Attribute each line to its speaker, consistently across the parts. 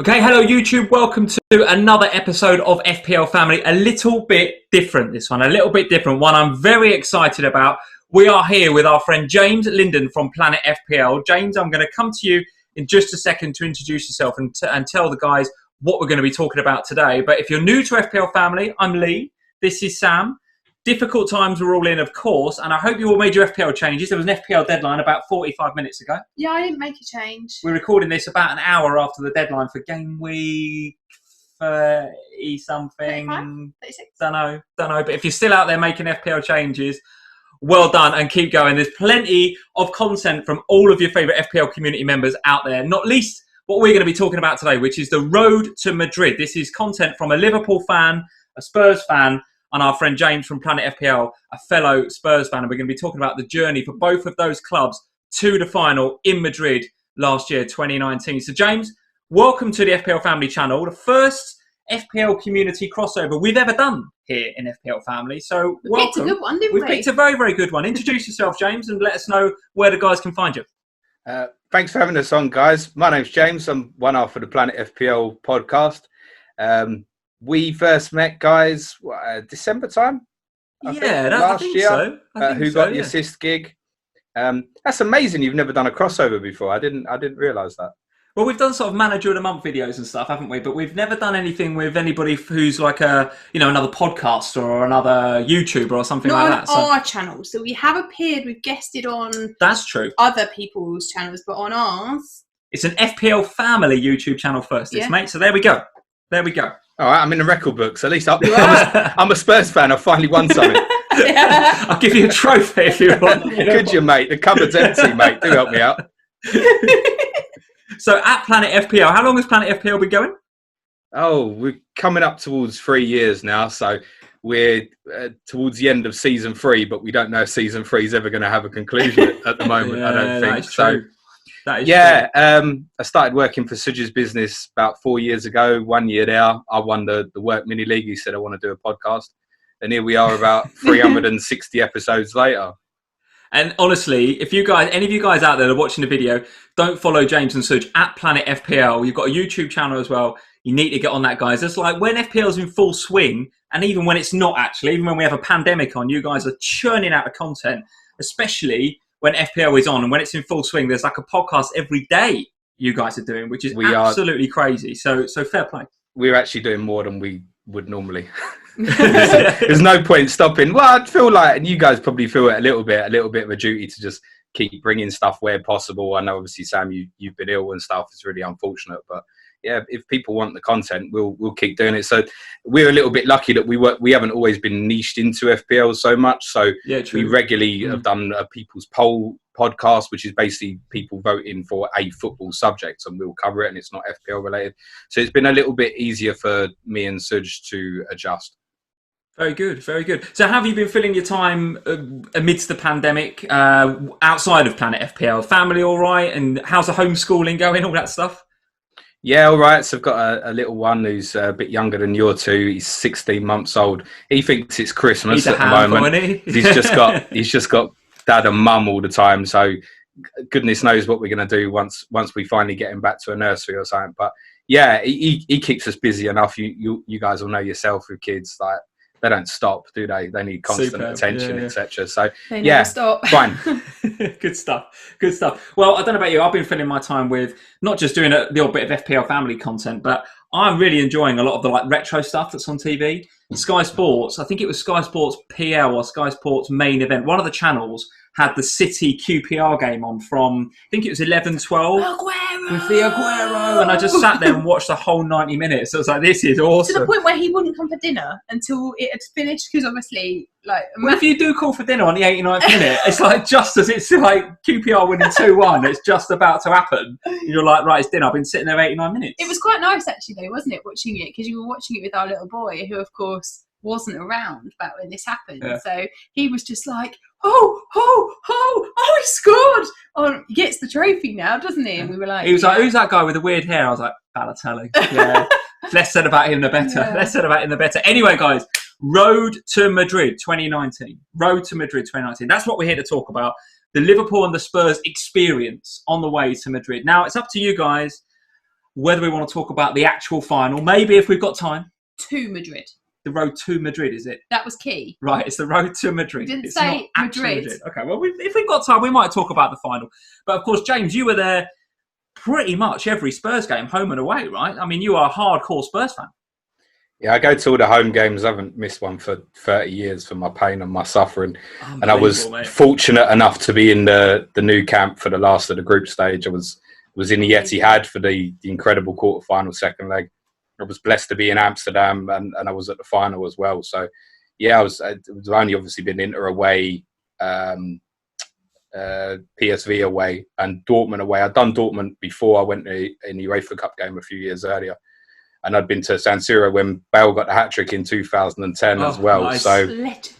Speaker 1: Okay, hello YouTube, welcome to another episode of FPL Family. A little bit different this one, one I'm very excited about. We are here with our friend James Linden from PlanetFPL. James, I'm going to come to you in just a second to introduce yourself and tell the guys what we're going to be talking about today. But if you're new to FPL Family, I'm Lee, this is Sam. Difficult times we're all in, of course, and I hope you all made your FPL changes. There was an FPL deadline about 45 minutes ago.
Speaker 2: Yeah, I didn't make a change.
Speaker 1: We're recording this about an hour after the deadline for game week 30-something.
Speaker 2: 36?
Speaker 1: Don't know. But if you're still out there making FPL changes, well done and keep going. There's plenty of content from all of your favourite FPL community members out there, not least what we're going to be talking about today, which is the road to Madrid. This is content from a Liverpool fan, a Spurs fan, and our friend James from PlanetFPL, a fellow Spurs fan. And we're going to be talking about the journey for both of those clubs to the final in Madrid last year, 2019. So James, welcome to the FPL Family channel, the first FPL community crossover we've ever done here in FPL Family. So welcome.
Speaker 2: Picked a good one, didn't we?
Speaker 1: We've picked a very, very good one. Introduce yourself, James, and let us know where the guys can find you.
Speaker 3: Thanks for having us on, guys. My name's James. I'm one half of the PlanetFPL podcast. We first met, guys, December time?
Speaker 1: I think so.
Speaker 3: Who got the assist gig? That's amazing. You've never done a crossover before. I didn't realise that.
Speaker 1: Well, we've done sort of manager of the month videos and stuff, haven't we? But we've never done anything with anybody who's like another podcaster or another YouTuber or something like that.
Speaker 2: Not on our channel. So we have appeared, we've guested on
Speaker 1: that's true.
Speaker 2: Other people's channels, but on ours,
Speaker 1: it's an FPL Family YouTube channel first, mate. So there we go.
Speaker 3: All right, I'm in the record books. At least I'm a Spurs fan. I finally won something.
Speaker 1: Yeah. I'll give you a trophy if you want.
Speaker 3: Could you, mate? The cupboard's empty, mate. Do help me out.
Speaker 1: So at PlanetFPL, how long has PlanetFPL been going?
Speaker 3: Oh, we're coming up towards 3 years now. So we're towards the end of season 3, but we don't know if season 3 is ever going to have a conclusion at the moment. I don't think so.
Speaker 1: That is
Speaker 3: true. I started working for Suj's business about 4 years ago. 1 year there, I won the Work Mini League. He said I want to do a podcast, and here we are, about 360 episodes later.
Speaker 1: And honestly, if any of you guys out there that are watching the video, don't follow James and Suj at PlanetFPL. You've got a YouTube channel as well. You need to get on that, guys. It's like when FPL's in full swing, and even when it's not actually, even when we have a pandemic on, you guys are churning out the content, especially when FPL is on and when it's in full swing. There's like a podcast every day you guys are doing, which is absolutely crazy. So fair play.
Speaker 3: We're actually doing more than we would normally. There's no point stopping. Well, I'd feel like, and you guys probably feel it a little bit of a duty to just keep bringing stuff where possible. I know obviously, Sam, you've been ill and stuff. It's really unfortunate, but yeah, if people want the content, we'll keep doing it. So we're a little bit lucky that we haven't always been niched into FPL so much. So we regularly have done a people's poll podcast, which is basically people voting for a football subject, and we'll cover it, and it's not FPL related. So it's been a little bit easier for me and Suj to adjust.
Speaker 1: Very good, very good. So how have you been filling your time amidst the pandemic outside of PlanetFPL? Family all right? And how's the homeschooling going, all that stuff?
Speaker 3: Yeah, all right. So I've got a little one who's a bit younger than your two. He's 16 months old. He thinks it's Christmas at the moment. He's just got dad and mum all the time. So goodness knows what we're going to do once we finally get him back to a nursery or something. But yeah, he keeps us busy enough. You guys will know yourself with kids, like they don't stop, do they? They need constant attention, etc. So
Speaker 2: they never stop.
Speaker 3: Fine.
Speaker 1: Good stuff. Well, I don't know about you. I've been filling my time with not just doing the odd bit of FPL Family content, but I'm really enjoying a lot of the retro stuff that's on TV. Sky Sports, I think it was Sky Sports PL or Sky Sports Main Event. One of the channels had the City QPR game on from, I think it was 11-12 with the Aguero, and I just sat there and watched the whole 90 minutes. I was like, this is awesome.
Speaker 2: To the point where he wouldn't come for dinner until it had finished, because obviously,
Speaker 1: well, if you do call for dinner on the 89th minute, it's like just as it's like QPR winning 2-1, it's just about to happen. And you're like, right, it's dinner. I've been sitting there 89 minutes.
Speaker 2: It was quite nice actually, though, wasn't it, watching it? Because you were watching it with our little boy, who, of course, wasn't around back when this happened. Yeah. So he was just like, he scored! Oh, he gets the trophy now, doesn't he? And we were like,
Speaker 1: he was like, who's that guy with the weird hair? I was like, Balotelli. Yeah. Less said about him, the better. Yeah. Less said about him, the better. Anyway, guys, Road to Madrid 2019. Road to Madrid 2019. That's what we're here to talk about. The Liverpool and the Spurs experience on the way to Madrid. Now, it's up to you guys. whether we want to talk about the actual final, maybe if we've got time.
Speaker 2: To Madrid.
Speaker 1: The road to Madrid, is it?
Speaker 2: That was key.
Speaker 1: Right, it's the road to Madrid.
Speaker 2: You didn't
Speaker 1: it's
Speaker 2: say
Speaker 1: not actually
Speaker 2: Madrid.
Speaker 1: Okay, well, if we've got time, we might talk about the final. But of course, James, you were there pretty much every Spurs game, home and away, right? I mean, you are a hardcore Spurs fan.
Speaker 3: Yeah, I go to all the home games. I haven't missed one for 30 years for my pain and my suffering. And I was fortunate enough to be in the new camp for the last of the group stage. I was in the Etihad for the incredible quarterfinal second leg. I was blessed to be in Amsterdam, and I was at the final as well. So, yeah, I was only obviously been Inter away, PSV away, and Dortmund away. I'd done Dortmund before I went in the UEFA Cup game a few years earlier. And I'd been to San Siro when Bale got the hat-trick in 2010 as well.
Speaker 1: Nice.
Speaker 3: So
Speaker 2: Legend.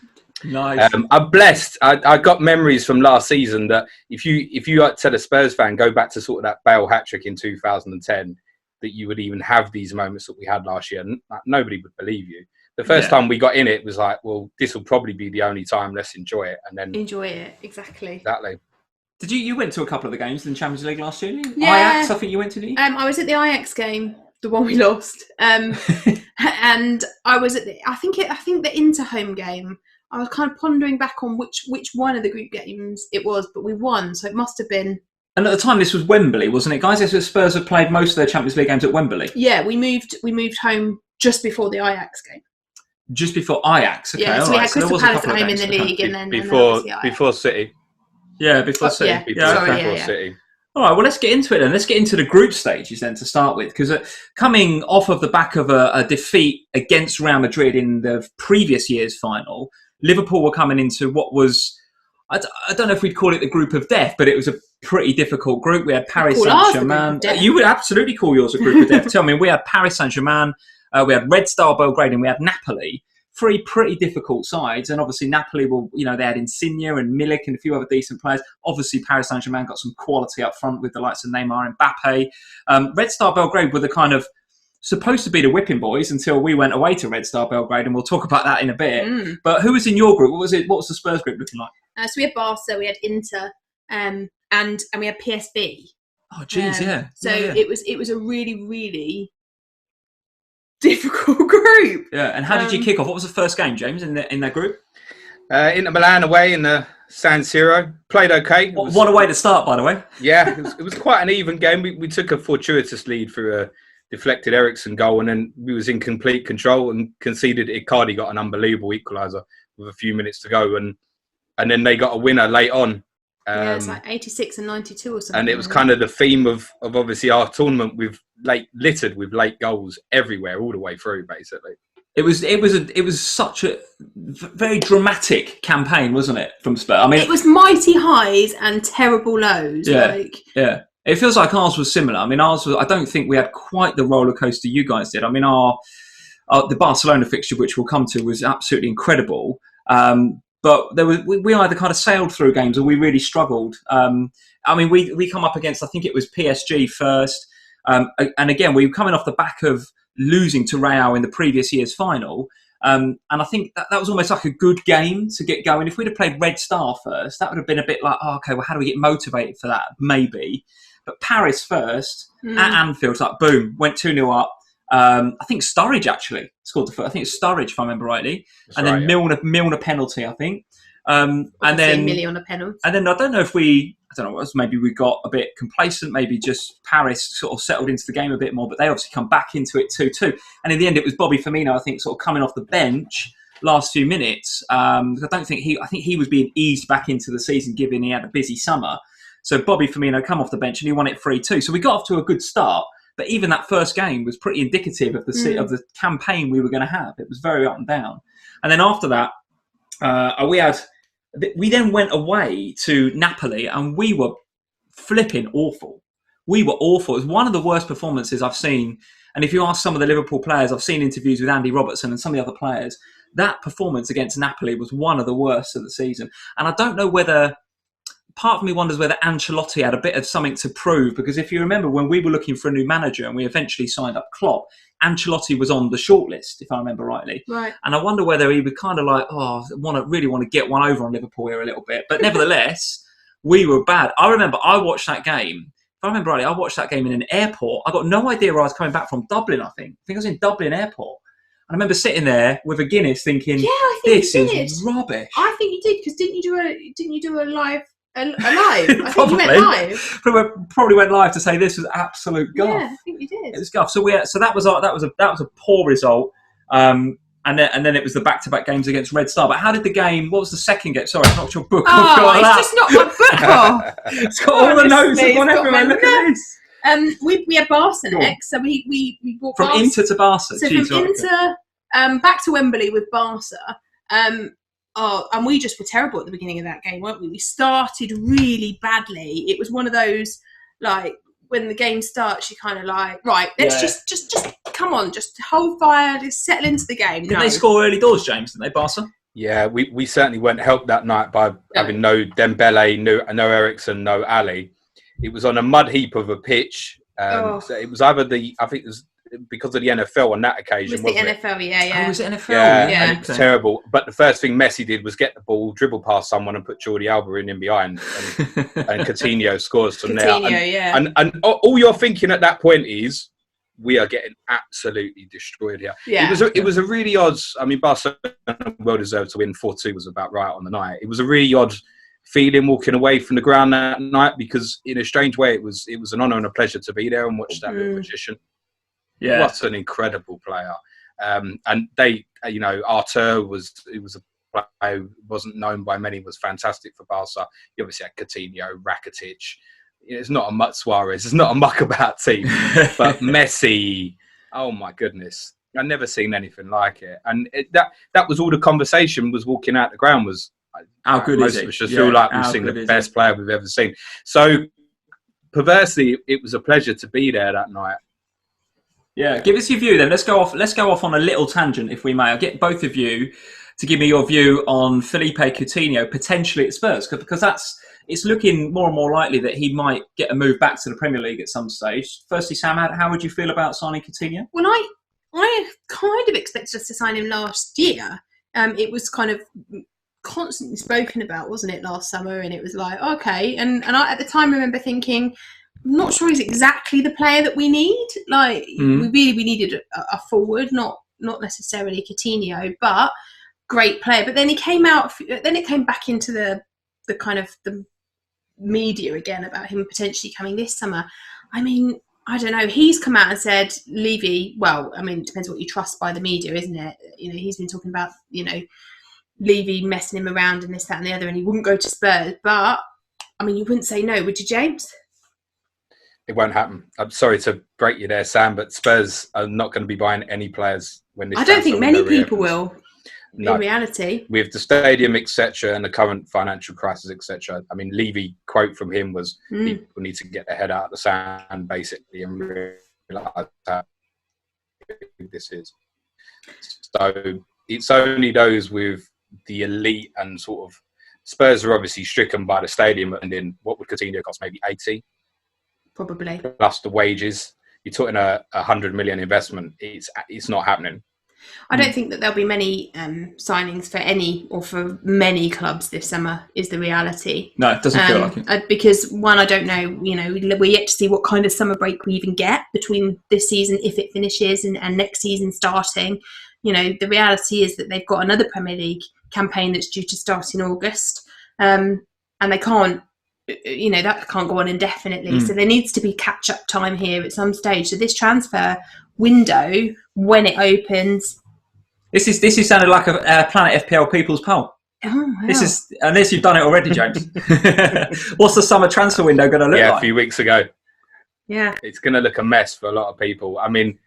Speaker 1: Nice.
Speaker 3: I'm blessed. I got memories from last season that if you tell a Spurs fan, go back to sort of that Bale hat-trick in 2010, that you would even have these moments that we had last year. Nobody would believe you. The first time we got in it was like, well, this will probably be the only time. Let's enjoy it. And then
Speaker 2: enjoy it, exactly.
Speaker 3: Exactly.
Speaker 1: Did you went to a couple of the games in the Champions League last year?
Speaker 2: Yeah.
Speaker 1: Ajax, I think you went to, didn't you?
Speaker 2: I was at the Ajax game, the one we lost, and I was at I think the Inter home game. I was kind of pondering back on which one of the group games it was, but we won, so it must have been.
Speaker 1: And at the time, this was Wembley, wasn't it, guys? This was Spurs had played most of their Champions League games at Wembley.
Speaker 2: Yeah, we moved home just before the Ajax game.
Speaker 1: Just before Ajax, okay.
Speaker 2: Yeah, so we had Crystal Palace at home in the league, and then
Speaker 3: before City.
Speaker 1: Yeah, before City.
Speaker 3: Before City.
Speaker 1: All right, well, let's get into it then. Let's get into the group stages then to start with, because coming off of the back of a defeat against Real Madrid in the previous year's final, Liverpool were coming into what was, I don't know if we'd call it the group of death, but it was a pretty difficult group. We had Paris Saint-Germain. You would absolutely call yours a group of death. Tell me, we had Paris Saint-Germain, we had Red Star Belgrade, and we had Napoli. Three pretty difficult sides, and obviously Napoli they had Insigne and Milik and a few other decent players. Obviously Paris Saint-Germain got some quality up front with the likes of Neymar and Mbappe. Red Star Belgrade were the kind of supposed to be the whipping boys until we went away to Red Star Belgrade, and we'll talk about that in a bit. But who was in your group? What was the Spurs group looking like?
Speaker 2: So we had Barca, we had Inter, and we had PSV.
Speaker 1: Oh, geez, yeah.
Speaker 2: So it was a really, really difficult group.
Speaker 1: Yeah, and how did you kick off? What was the first game, James, in that group?
Speaker 3: Inter Milan away in the San Siro. Played okay.
Speaker 1: What a way to start, by the way.
Speaker 3: Yeah, it was quite an even game. We took a fortuitous lead through a deflected Ericsson goal, and then we was in complete control and conceded. Icardi got an unbelievable equaliser with a few minutes to go, and then they got a winner late on.
Speaker 2: It's like 86 and 92 or something.
Speaker 3: And it was kind of the theme of obviously our tournament littered with late goals everywhere, all the way through, basically.
Speaker 1: It was such a very dramatic campaign, wasn't it, from Spurs? I mean,
Speaker 2: it was mighty highs and terrible lows.
Speaker 1: Yeah, yeah. It feels like ours was similar. I mean, I don't think we had quite the roller coaster you guys did. I mean, the Barcelona fixture, which we'll come to, was absolutely incredible. But we either kind of sailed through games or we really struggled. I mean, we come up against, I think it was PSG first. And again, we were coming off the back of losing to Real in the previous year's final. And I think that was almost like a good game to get going. If we'd have played Red Star first, that would have been a bit like, okay, well, how do we get motivated for that? Maybe. But Paris first at Anfield, like, boom, went 2-0 up. I think Sturridge actually scored the first. I think it's Sturridge, if I remember rightly. That's and then right, Milner penalty, I think. And then
Speaker 2: Millie on a penalty.
Speaker 1: And then I don't know, maybe we got a bit complacent. Maybe just Paris sort of settled into the game a bit more. But they obviously come back into it 2-2. And in the end, it was Bobby Firmino, I think, sort of coming off the bench last few minutes. I think he was being eased back into the season, given he had a busy summer. So Bobby Firmino come off the bench and he won it 3-2. So we got off to a good start. But even that first game was pretty indicative of the campaign we were going to have. It was very up and down. And then after that, we then went away to Napoli and we were flipping awful. We were awful. It was one of the worst performances I've seen. And if you ask some of the Liverpool players, I've seen interviews with Andy Robertson and some of the other players, that performance against Napoli was one of the worst of the season. And I don't know whether... Part of me wonders whether Ancelotti had a bit of something to prove, because if you remember when we were looking for a new manager and we eventually signed up Klopp, Ancelotti was on the shortlist, if I remember rightly.
Speaker 2: Right.
Speaker 1: And I wonder whether he was kind of like, really want to get one over on Liverpool here a little bit. But nevertheless, we were bad. I remember I watched that game I remember rightly, I watched that game in an airport. I got no idea where I was coming back from. Dublin, I think. I was in Dublin Airport. And I remember sitting there with a Guinness thinking, this is rubbish.
Speaker 2: I think you did, because didn't you do a live? I think you went live.
Speaker 1: Probably went live to say this was absolute guff.
Speaker 2: Yeah, I think you did.
Speaker 1: It was guff. So that was a poor result. And then it was the back-to-back games against Red Star. But how did the game? What was the second game? Sorry, I knocked your book off.
Speaker 2: It's just not my book off.
Speaker 1: It's got all the notes. I've gone everywhere. Look at this.
Speaker 2: We had Barca next, so we walked
Speaker 1: from Inter to Barca.
Speaker 2: So from Inter back to Wembley with Barca. And we just were terrible at the beginning of that game, weren't we? We started really badly. It was one of those, like, when the game starts, you're kind of like, right, let's just come on, just hold fire, just settle into the game.
Speaker 1: Did they score early doors, James? Didn't they, Barca?
Speaker 3: Yeah, we certainly weren't helped that night by having no Dembele, no Ericsson, no Ali. It was on a mud heap of a pitch. So it was either I think it was because of the NFL on that occasion.
Speaker 2: It was the NFL, yeah.
Speaker 1: Oh, was it NFL?
Speaker 3: Yeah. It was terrible. But the first thing Messi did was get the ball, dribble past someone, and put Jordi Alba in behind, and Coutinho scores from there. And all you're thinking at that point is, we are getting absolutely destroyed here.
Speaker 2: Yeah.
Speaker 3: It was a really odd. I mean, Barcelona well deserved to win. 4-2 was about right on the night. It was a really odd feeling walking away from the ground that night, because in a strange way it was an honour and a pleasure to be there and watch that little magician.
Speaker 1: Yeah,
Speaker 3: what an incredible player. And they, Artur was a player who wasn't known by many, was fantastic for Barca. You obviously had Coutinho, Rakitic. It's not a much Suarez. It's not a muck-about team. But Messi, oh my goodness. I've never seen anything like it. And that was all the conversation was walking out the ground was,
Speaker 1: how good
Speaker 3: most
Speaker 1: is it?
Speaker 3: of us just feel like we've seen the best player we've ever seen. So, perversely, it was a pleasure to be there that night.
Speaker 1: Yeah, give us your view then. Let's go off on a little tangent, if we may. I'll get both of you to give me your view on Felipe Coutinho potentially at Spurs, because it's looking more and more likely that he might get a move back to the Premier League at some stage. Firstly, Sam, how would you feel about signing Coutinho?
Speaker 2: Well, I kind of expected us to sign him last year. It was kind of constantly spoken about, wasn't it, last summer? And it was like, okay. And I at the time remember thinking, I'm not sure he's exactly the player that we need. Like, we needed a forward, not necessarily Coutinho, but great player. But then he came out. Then it came back into the kind of the media again about him potentially coming this summer. I mean, I don't know. He's come out and said Levy. Well, I mean, it depends what you trust by the media, isn't it? He's been talking about Levy messing him around and this, that, and the other, and he wouldn't go to Spurs. But I mean, you wouldn't say no, would you, James?
Speaker 3: It won't happen. I'm sorry to break you there, Sam, but Spurs are not going to be buying any players when this.
Speaker 2: I don't think many people will. No. In reality,
Speaker 3: with the stadium, etc., and the current financial crisis, etc. I mean, Levy quote from him was, "People need to get their head out of the sand, basically, and realise how big this is." So it's only those with the elite and sort of Spurs are obviously stricken by the stadium, and then what would Coutinho cost? Maybe 80,
Speaker 2: probably
Speaker 3: plus the wages. You're talking a 100 million investment. It's not happening.
Speaker 2: I don't think that there'll be many signings for any or for many clubs this summer, is the reality.
Speaker 1: No, it doesn't feel like it.
Speaker 2: Because, one, I don't know, we're yet to see what kind of summer break we even get between this season, if it finishes, and next season starting. The reality is that they've got another Premier League campaign that's due to start in August. And they can't, that can't go on indefinitely. So there needs to be catch-up time here at some stage. So this transfer window, when it opens...
Speaker 1: This is sounded like a PlanetFPL People's Poll.
Speaker 2: Oh, wow.
Speaker 1: This is, unless you've done it already, James. What's the summer transfer window going to look like?
Speaker 3: Yeah, a few weeks ago.
Speaker 2: Yeah.
Speaker 3: It's going to look a mess for a lot of people. I mean,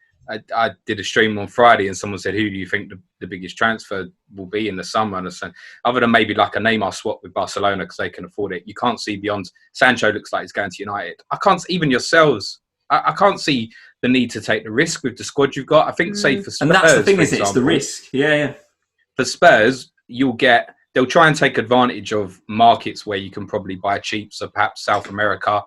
Speaker 3: I did a stream on Friday and someone said, who do you think the biggest transfer will be in the summer? And I said, other than maybe like a Neymar swap with Barcelona because they can afford it, you can't see beyond. Sancho looks like he's going to United. I can't, even yourselves, I can't see the need to take the risk with the squad you've got. I think, say for Spurs,
Speaker 1: and that's the thing, is it's the risk. Yeah.
Speaker 3: For Spurs, they'll try and take advantage of markets where you can probably buy cheap. So perhaps South America,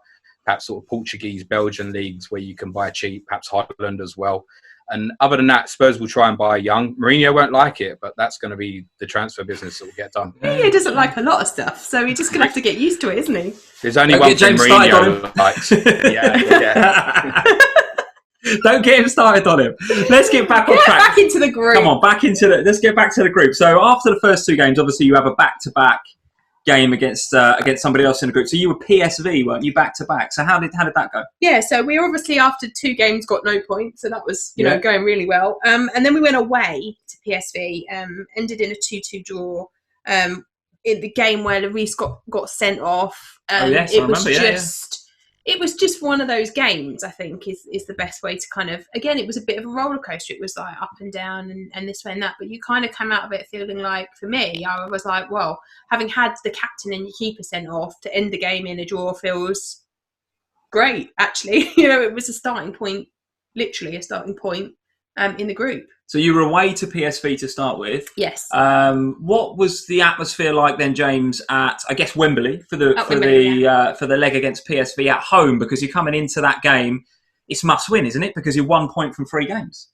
Speaker 3: perhaps sort of Portuguese, Belgian leagues where you can buy cheap, perhaps Holland as well. And other than that, Spurs will try and buy young. Mourinho won't like it, but that's going to be the transfer business that will get done.
Speaker 2: He doesn't like a lot of stuff, so he's just going to have to get used to it, isn't he?
Speaker 3: There's only one thing Mourinho likes. Yeah.
Speaker 1: Don't get him started on him. Let's get back on track.
Speaker 2: Back into the group.
Speaker 1: Come on, let's get back to the group. So after the first 2 games, obviously you have a back-to-back game against somebody else in the group. So you were PSV, weren't you, back-to-back? So how did that go?
Speaker 2: Yeah, so we obviously after 2 games got no points, so that was you know going really well. And then we went away to PSV, ended in a 2-2 draw. In the game where Lloris got sent off. It was just one of those games, I think, is the best way to kind of, again, it was a bit of a roller coaster. It was like up and down and this way and that. But you kind of come out of it feeling like, for me, I was like, well, having had the captain and your keeper sent off to end the game in a draw feels great, actually. It was a starting point, literally a starting point in the group.
Speaker 1: So you were away to PSV to start with.
Speaker 2: Yes.
Speaker 1: What was the atmosphere like then, James, at I guess Wembley for the leg against PSV at home? Because you're coming into that game, it's must win, isn't it? Because you're 1 point from 3 games.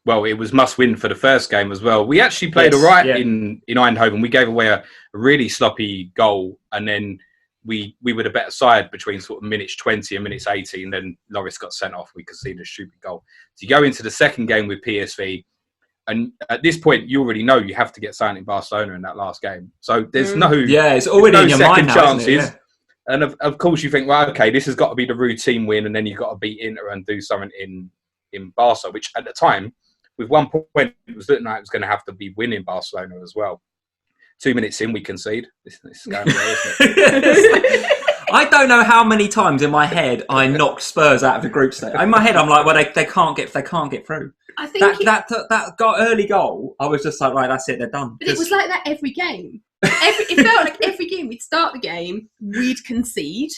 Speaker 3: Well, it was must win for the first game as well. We actually played all right in Eindhoven. We gave away a really sloppy goal, and then we were the better side between sort of minutes 20 and minutes 80, and then Lloris got sent off. We conceded a stupid goal. So you go into the second game with PSV, and at this point, you already know you have to get something in Barcelona in that last game. So there's
Speaker 1: it's already in your mind now,
Speaker 3: chances.
Speaker 1: Isn't it?
Speaker 3: And of course, you think, well, okay, this has got to be the routine win, and then you've got to beat Inter and do something in Barca, which at the time, with 1 point, it was looking like it was going to have to be winning Barcelona as well. 2 minutes in, we concede. This is going well, isn't it?
Speaker 1: I don't know how many times in my head I knocked Spurs out of the group stage. In my head, I'm like, well, they can't get through.
Speaker 2: I think
Speaker 1: that early goal, I was just like, right, that's it, they're done.
Speaker 2: But it was like that every game. It felt like every game we'd start the game, we'd concede,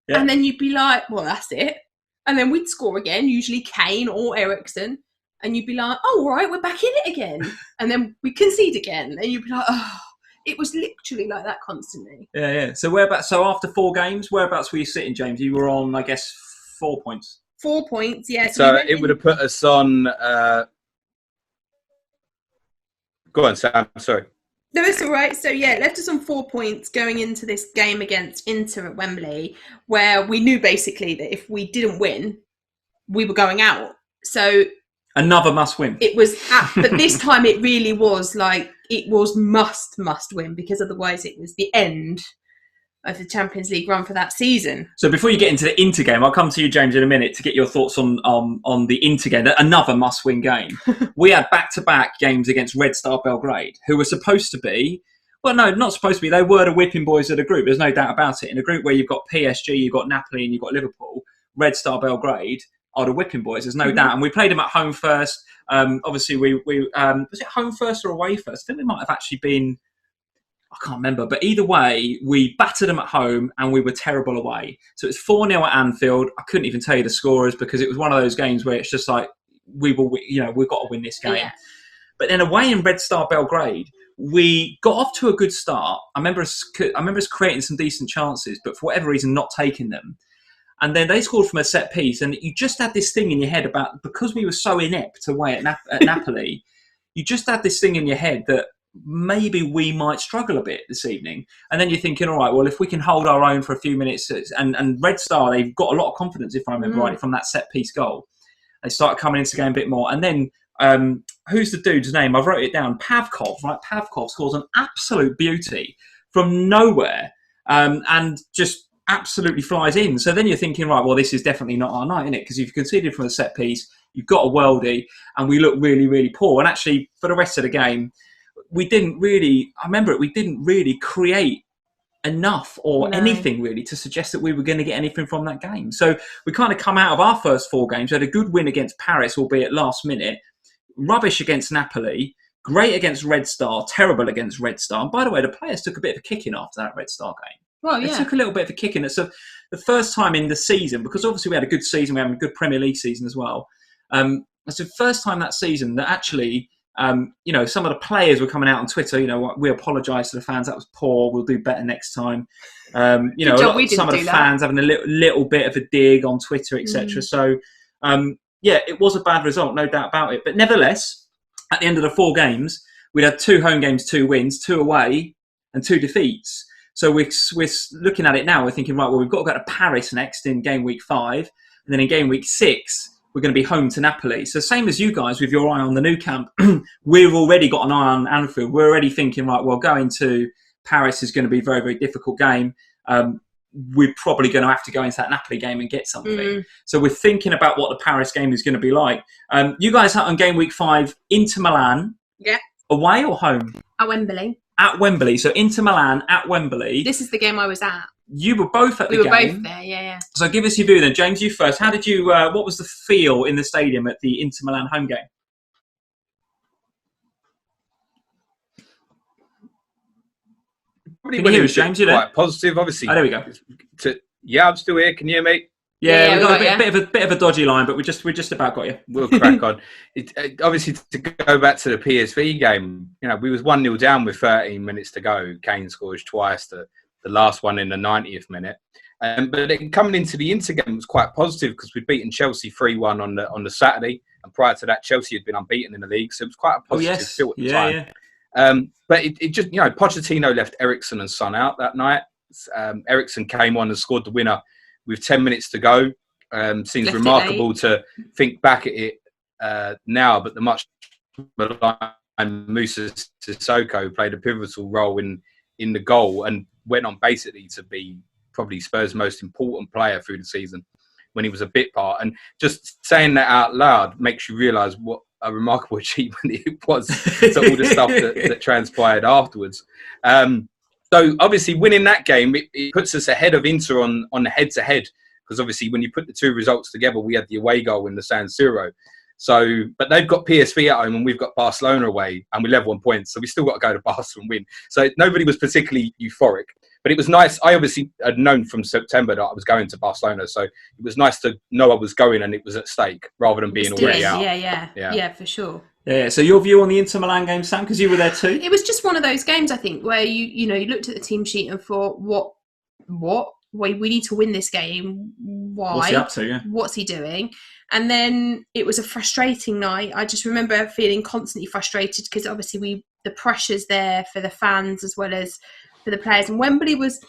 Speaker 2: and then you'd be like, well, that's it. And then we'd score again, usually Kane or Eriksen, and you'd be like, oh, all right, we're back in it again. And then we concede again, and you'd be like, oh. It was literally like that constantly. Yeah.
Speaker 1: So after 4 games, whereabouts were you sitting, James? You were on, I guess, 4 points.
Speaker 2: 4 points, yeah.
Speaker 3: So it would have put us on... Go on, Sam. Sorry.
Speaker 2: No, it's all right. So, it left us on 4 points going into this game against Inter at Wembley, where we knew basically that if we didn't win, we were going out. So...
Speaker 1: Another must win.
Speaker 2: It was, but this time it really was like, it was must win, because otherwise it was the end of the Champions League run for that season.
Speaker 1: So before you get into the Inter game, I'll come to you, James, in a minute to get your thoughts on the Inter game, another must win game. We had back-to-back games against Red Star Belgrade, who were supposed to be, well, no, not supposed to be. They were the whipping boys of the group. There's no doubt about it. In a group where you've got PSG, you've got Napoli, and you've got Liverpool, Red Star Belgrade are the whipping boys, there's no doubt. And we played them at home first. Obviously, we was it home first or away first? I think we might have actually been, I can't remember. But either way, we battered them at home and we were terrible away. So it's 4-0 at Anfield. I couldn't even tell you the scorers because it was one of those games where it's just like, we've got to win this game. Yeah. But then away in Red Star Belgrade, we got off to a good start. I remember us creating some decent chances, but for whatever reason, not taking them. And then they scored from a set piece, and you just had this thing in your head about, because we were so inept away at Napoli, you just had this thing in your head that maybe we might struggle a bit this evening. And then you're thinking, all right, well, if we can hold our own for a few minutes, and Red Star, they've got a lot of confidence, if I remember rightly, from that set piece goal. They started coming into the game a bit more. And then, who's the dude's name? I've wrote it down. Pavkov, right? Pavkov scores an absolute beauty from nowhere, and just absolutely flies in. So then you're thinking, right, well, this is definitely not our night, isn't it? Because you've conceded from a set piece, you've got a worldie, and we look really, really poor. And actually, for the rest of the game, we didn't really create enough or anything really to suggest that we were going to get anything from that game. So we kind of come out of our first 4 games. We had a good win against Paris, albeit last minute, rubbish against Napoli, great against Red Star, terrible against Red Star. And by the way, the players took a bit of a kicking after that Red Star game.
Speaker 2: Well,
Speaker 1: They took a little bit of a kick in it. So the first time in the season, because obviously we had a good season, we had a good Premier League season as well. It's the first time that season that actually, some of the players were coming out on Twitter, we apologise to the fans, that was poor, we'll do better next time. Some of the fans having a little bit of a dig on Twitter, etc. So yeah, it was a bad result, no doubt about it. But nevertheless, at the end of the 4 games, we'd had 2 home games, 2 wins, 2 away, and 2 defeats. So we're looking at it now. We're thinking, right, well, we've got to go to Paris next in game week 5, and then in game week 6, we're going to be home to Napoli. So same as you guys with your eye on the Nou Camp, we've already got an eye on Anfield. We're already thinking, right, well, going to Paris is going to be a very, very difficult game. We're probably going to have to go into that Napoli game and get something. So we're thinking about what the Paris game is going to be like. You guys had on game week 5, Inter Milan.
Speaker 2: Yeah.
Speaker 1: Away or home?
Speaker 2: At Wembley.
Speaker 1: At Wembley. So Inter Milan at Wembley.
Speaker 2: This is the game I was at.
Speaker 1: You were both at the game.
Speaker 2: We were both there, yeah.
Speaker 1: So give us your view then. James, you first. How did you, what was the feel in the stadium at the Inter Milan home game? Can you hear us, James? You there?
Speaker 3: Quite positive, obviously.
Speaker 1: Oh, there we go.
Speaker 3: Yeah, I'm still here. Can you hear me?
Speaker 1: Yeah, we've got a bit of a dodgy line, but we just about got you.
Speaker 3: We'll crack on. Obviously, to go back to the PSV game, we was 1-0 down with 13 minutes to go. Kane scores twice, the last one in the 90th minute. But then coming into the Inter game was quite positive because we'd beaten Chelsea 3-1 on the Saturday, and prior to that, Chelsea had been unbeaten in the league, so it was quite a positive feel at the time. Yeah. But it just, Pochettino left Eriksen and Son out that night. Eriksen came on and scored the winner with 10 minutes to go. Seems left remarkable to think back at it now, but the much maligned Moussa Sissoko played a pivotal role in the goal and went on basically to be probably Spurs' most important player through the season when he was a bit part. And just saying that out loud makes you realise what a remarkable achievement it was to all the stuff that transpired afterwards. So obviously winning that game, it puts us ahead of Inter on the head-to-head, because obviously when you put the 2 results together, we had the away goal in the San Siro. So, but they've got PSV at home and we've got Barcelona away, and we level on points. So we still got to go to Barcelona and win. So nobody was particularly euphoric, but it was nice. I obviously had known from September that I was going to Barcelona. So it was nice to know I was going and it was at stake rather than being already out.
Speaker 2: Yeah, for sure.
Speaker 1: Yeah. So your view on the Inter Milan game, Sam, because you were there too?
Speaker 2: It was just one of those games, I think, where you looked at the team sheet and thought, what? We need to win this game. Why?
Speaker 1: What's he up to? Yeah.
Speaker 2: What's he doing? And then it was a frustrating night. I just remember feeling constantly frustrated because obviously the pressure's there for the fans as well as for the players. And Wembley was,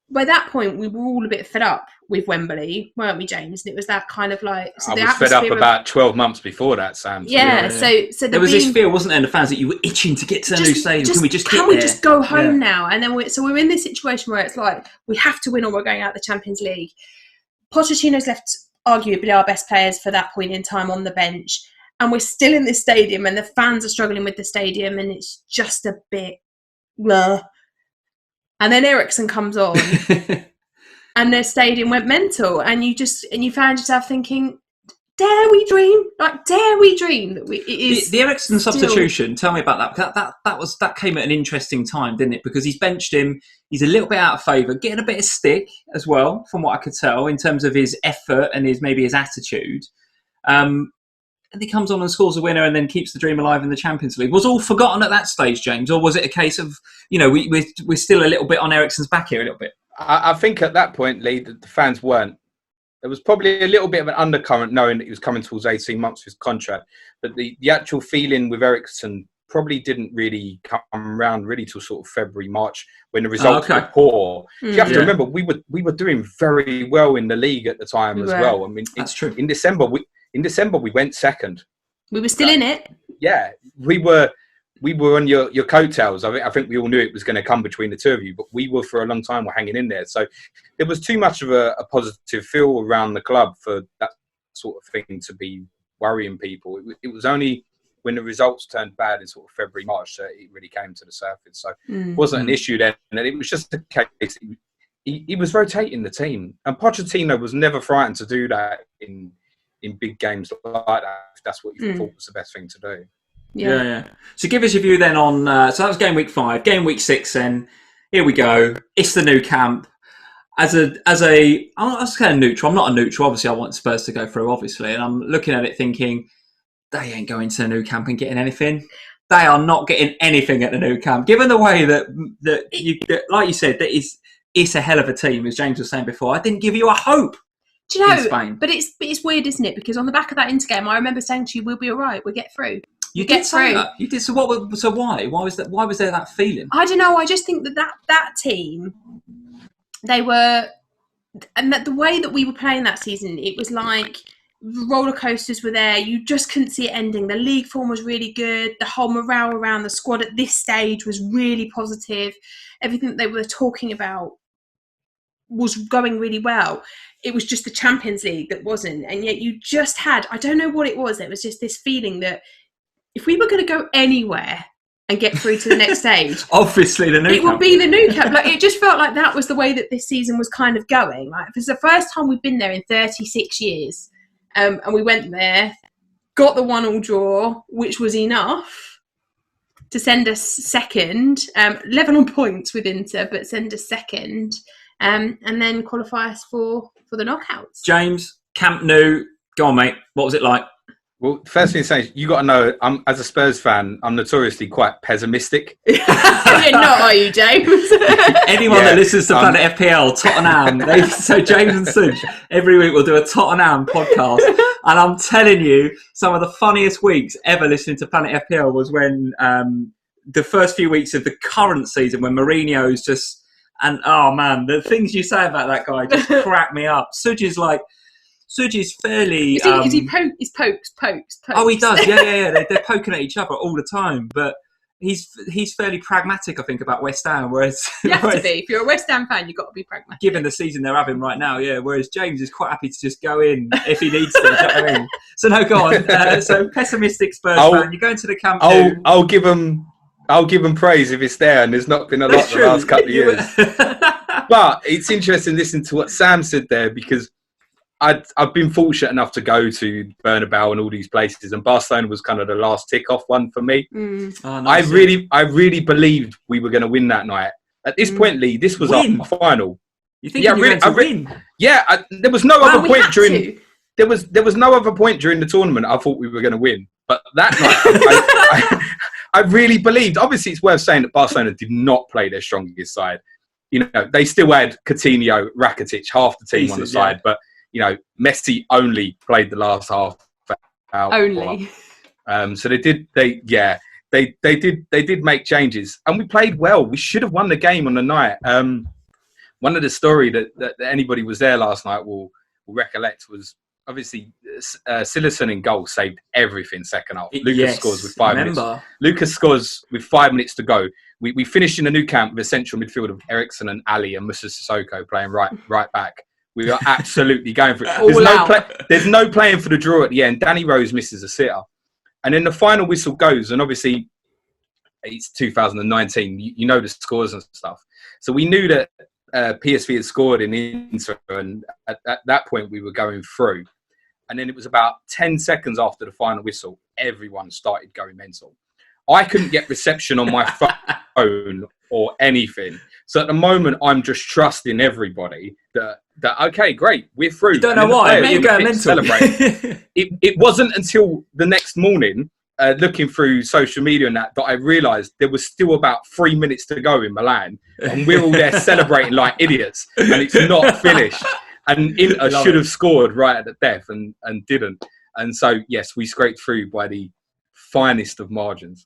Speaker 2: by that point, we were all a bit fed up with Wembley, weren't we, James? And it was that kind of like... So
Speaker 3: I was fed up about 12 months before that, Sam.
Speaker 2: Yeah. So
Speaker 1: there was this feel, wasn't there, in the fans that you were itching to get to the new stadium. Can we just
Speaker 2: go home now? And then we're in this situation where it's like, we have to win or we're going out of the Champions League. Pochettino's left arguably our best players for that point in time on the bench. And we're still in this stadium and the fans are struggling with the stadium and it's just a bit... Blah. And then Eriksen comes on and the stadium went mental and you found yourself thinking, dare we dream? Like, dare we dream that it is
Speaker 1: the Eriksen substitution? Tell me about that. That came at an interesting time, didn't it? Because he's benched him. He's a little bit out of favour, getting a bit of stick as well, from what I could tell, in terms of his effort and his attitude. And he comes on and scores a winner and then keeps the dream alive in the Champions League. Was all forgotten at that stage, James? Or was it a case of, we're still a little bit on Eriksen's back here a little bit?
Speaker 3: I think at that point, Lee, the fans weren't. There was probably a little bit of an undercurrent knowing that he was coming towards 18 months of his contract. But the actual feeling with Eriksen probably didn't really come around really till sort of February, March, when the results were poor. You have to remember, we were doing very well in the league at the time as well. I mean,
Speaker 1: that's true.
Speaker 3: In December, we went second.
Speaker 2: We were still in it.
Speaker 3: Yeah, we were on your coattails. I think we all knew it was going to come between the two of you, but we were for a long time. We're hanging in there. So there was too much of a positive feel around the club for that sort of thing to be worrying people. It was only when the results turned bad in sort of February, March that it really came to the surface. So it wasn't an issue then. And it was just a case. He was rotating the team, and Pochettino was never frightened to do that in big games like that, if that's what you thought was the best thing to do.
Speaker 1: Yeah. So give us your view then on, so that was game week 5, game week 6 then, here we go, it's the Nou Camp. I'm not kind of neutral, I'm not a neutral, obviously I want Spurs to go through, obviously, and I'm looking at it thinking, they ain't going to the Nou Camp and getting anything. They are not getting anything at the Nou Camp, given the way that like you said, that it's a hell of a team, as James was saying before. I didn't give you a hope
Speaker 2: Do you know?
Speaker 1: in Spain.
Speaker 2: But it's weird, isn't it? Because on the back of that Inter game, I remember saying to you, "We'll be all right. We'll get through."
Speaker 1: You did say that. You did. So what? So why? Why was that? Why was there that feeling?
Speaker 2: I don't know. I just think that team, they were, and that the way that we were playing that season, it was like roller coasters were there. You just couldn't see it ending. The league form was really good. The whole morale around the squad at this stage was really positive. Everything that they were talking about was going really well. It was just the Champions League that wasn't. And yet you just had, I don't know what it was. It was just this feeling that if we were going to go anywhere and get through to the next stage,
Speaker 1: obviously the new
Speaker 2: it would be the new camp. Like, it just felt like that was the way that this season was kind of going. Like, it was the first time we've been there in 36 years. And we went there, got the 1-1 draw, which was enough to send us second, level on points with Inter, but send us second, and then qualify us for the knockouts.
Speaker 1: James, Camp Nou, go on, mate. What was it like?
Speaker 3: Well, first thing to say, you got to know, as a Spurs fan, I'm notoriously quite pessimistic.
Speaker 2: You're not, are you, James?
Speaker 1: Anyone that listens to Planet FPL, Tottenham, so James and Suj, every week we'll do a Tottenham podcast. And I'm telling you, some of the funniest weeks ever listening to Planet FPL was when the first few weeks of the current season, when Mourinho's just, and oh man, the things you say about that guy just crack me up. Suj is fairly...
Speaker 2: Is he pokes.
Speaker 1: Oh, he does, yeah. They're poking at each other all the time, but he's fairly pragmatic, I think, about West Ham, whereas...
Speaker 2: You have to be. If you're a West Ham fan, you've got to be pragmatic.
Speaker 1: Given the season they're having right now, yeah, whereas James is quite happy to just go in if he needs to, you know what I mean? So no, go on. So pessimistic Spurs fan, you're going to the Camp Nou.
Speaker 3: I'll give him praise if it's there, and there's not been a lot the last couple of years. But it's interesting listening to what Sam said there, because I've been fortunate enough to go to Bernabeu and all these places, and Barcelona was kind of the last tick-off one for me.
Speaker 1: Oh, nice.
Speaker 3: I really believed we were going to win that night. At this point, Lee, this was our final.
Speaker 1: You think you were going to win?
Speaker 3: Yeah, there was no other point during. There was no other point during the tournament I thought we were going to win. But that night, I really believed. Obviously, it's worth saying that Barcelona did not play their strongest side. You know, they still had Coutinho, Rakitic, half the team on the side, but. You know, Messi only played the last half hour.
Speaker 2: Only.
Speaker 3: So they did make changes, and we played well. We should have won the game on the night. One of the story that anybody was there last night will recollect was obviously Silerson in goal saved everything second half. Lucas scores with 5 minutes. Lucas scores with 5 minutes to go. We finished in a new camp with a central midfield of Ericsson and Ali and Musa Sissoko playing right back. We are absolutely going for it. There's no playing for the draw at the end. Danny Rose misses a sitter. And then the final whistle goes. And obviously, it's 2019. You know the scores and stuff. So we knew that PSV had scored in Inter. And at that point, we were going through. And then it was about 10 seconds after the final whistle, everyone started going mental. I couldn't get reception on my phone or anything. So at the moment, I'm just trusting everybody that okay, great, we're through.
Speaker 1: You don't know why, but you're going mental.
Speaker 3: Celebrate. It wasn't until the next morning, looking through social media and that I realised there was still about 3 minutes to go in Milan, and we're all there celebrating like idiots, and it's not finished. And Inter should have scored right at the death and didn't. And so, yes, we scraped through by the finest of margins.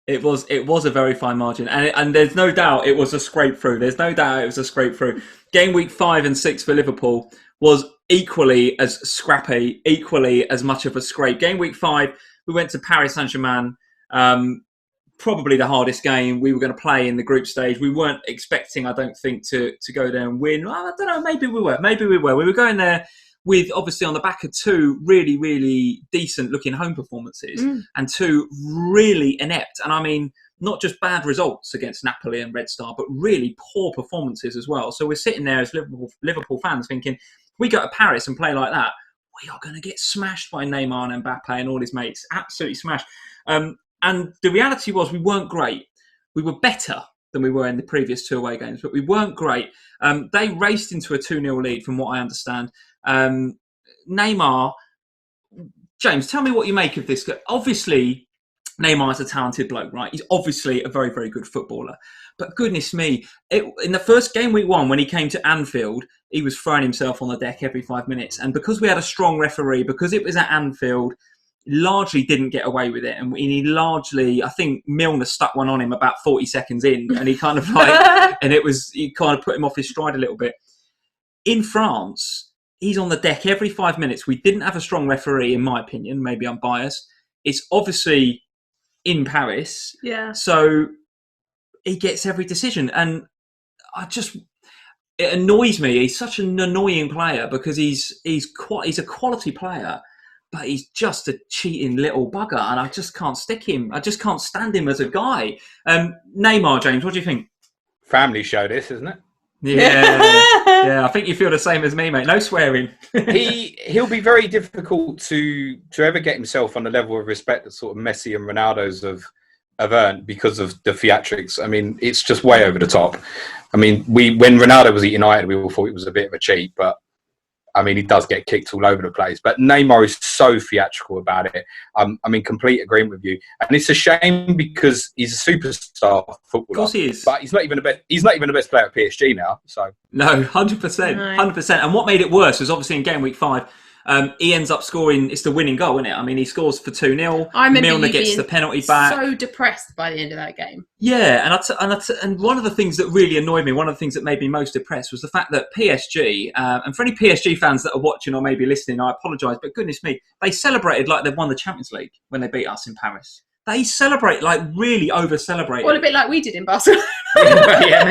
Speaker 1: It was a very fine margin, and there's no doubt it was a scrape through. There's no doubt it was a scrape through. Game week 5 and 6 for Liverpool was equally as scrappy, equally as much of a scrape. Game week 5, we went to Paris Saint-Germain, probably the hardest game we were going to play in the group stage. We weren't expecting, I don't think, to go there and win. Well, I don't know, maybe we were. We were going there with, obviously, on the back of 2 really, really decent-looking home performances and 2 really inept. And I mean, not just bad results against Napoli and Red Star, but really poor performances as well. So we're sitting there as Liverpool fans thinking, if we go to Paris and play like that, we are going to get smashed by Neymar and Mbappe and all his mates. Absolutely smashed. And the reality was we weren't great. We were better than we were in the previous 2 away games, but we weren't great. They raced into a 2-0 lead, from what I understand. Neymar, James, tell me what you make of this. Obviously, Neymar's a talented bloke, right? He's obviously a very, very good footballer. But goodness me, in the first game week 1, when he came to Anfield, he was throwing himself on the deck every 5 minutes. And because we had a strong referee, because it was at Anfield, largely didn't get away with it. And he largely, I think Milner stuck one on him about 40 seconds in. And he kind of he kind of put him off his stride a little bit. In France, he's on the deck every 5 minutes. We didn't have a strong referee, in my opinion. Maybe I'm biased. It's obviously in Paris.
Speaker 2: Yeah.
Speaker 1: So he gets every decision. And it annoys me. He's such an annoying player because he's a quality player, but he's just a cheating little bugger. And I just can't stick him. I just can't stand him as a guy. Neymar, James, what do you think?
Speaker 3: Family show this, isn't it?
Speaker 1: Yeah, I think you feel the same as me, mate. No swearing.
Speaker 3: He'll be very difficult to ever get himself on the level of respect that sort of Messi and Ronaldo's have earned because of the theatrics. I mean, it's just way over the top. I mean, when Ronaldo was at United, we all thought it was a bit of a cheat, but I mean, he does get kicked all over the place. But Neymar is so theatrical about it. I'm in complete agreement with you, and it's a shame because he's a superstar footballer.
Speaker 1: Of course he is,
Speaker 3: but he's not even the best player at PSG now. So
Speaker 1: no, 100%, 100%. And what made it worse was obviously in game week 5. He ends up scoring. It's the winning goal, isn't it? I mean, he scores for 2-0.
Speaker 2: I remember
Speaker 1: Milner gets the penalty back.
Speaker 2: So depressed by the end of that game.
Speaker 1: Yeah, and one of the things that really annoyed me, one of the things that made me most depressed, was the fact that PSG, and for any PSG fans that are watching or maybe listening, I apologise, but goodness me, they celebrated like they'd won the Champions League when they beat us in Paris. They celebrate, like really over-celebrate.
Speaker 2: Well, a bit like we did in Barcelona.
Speaker 1: yeah,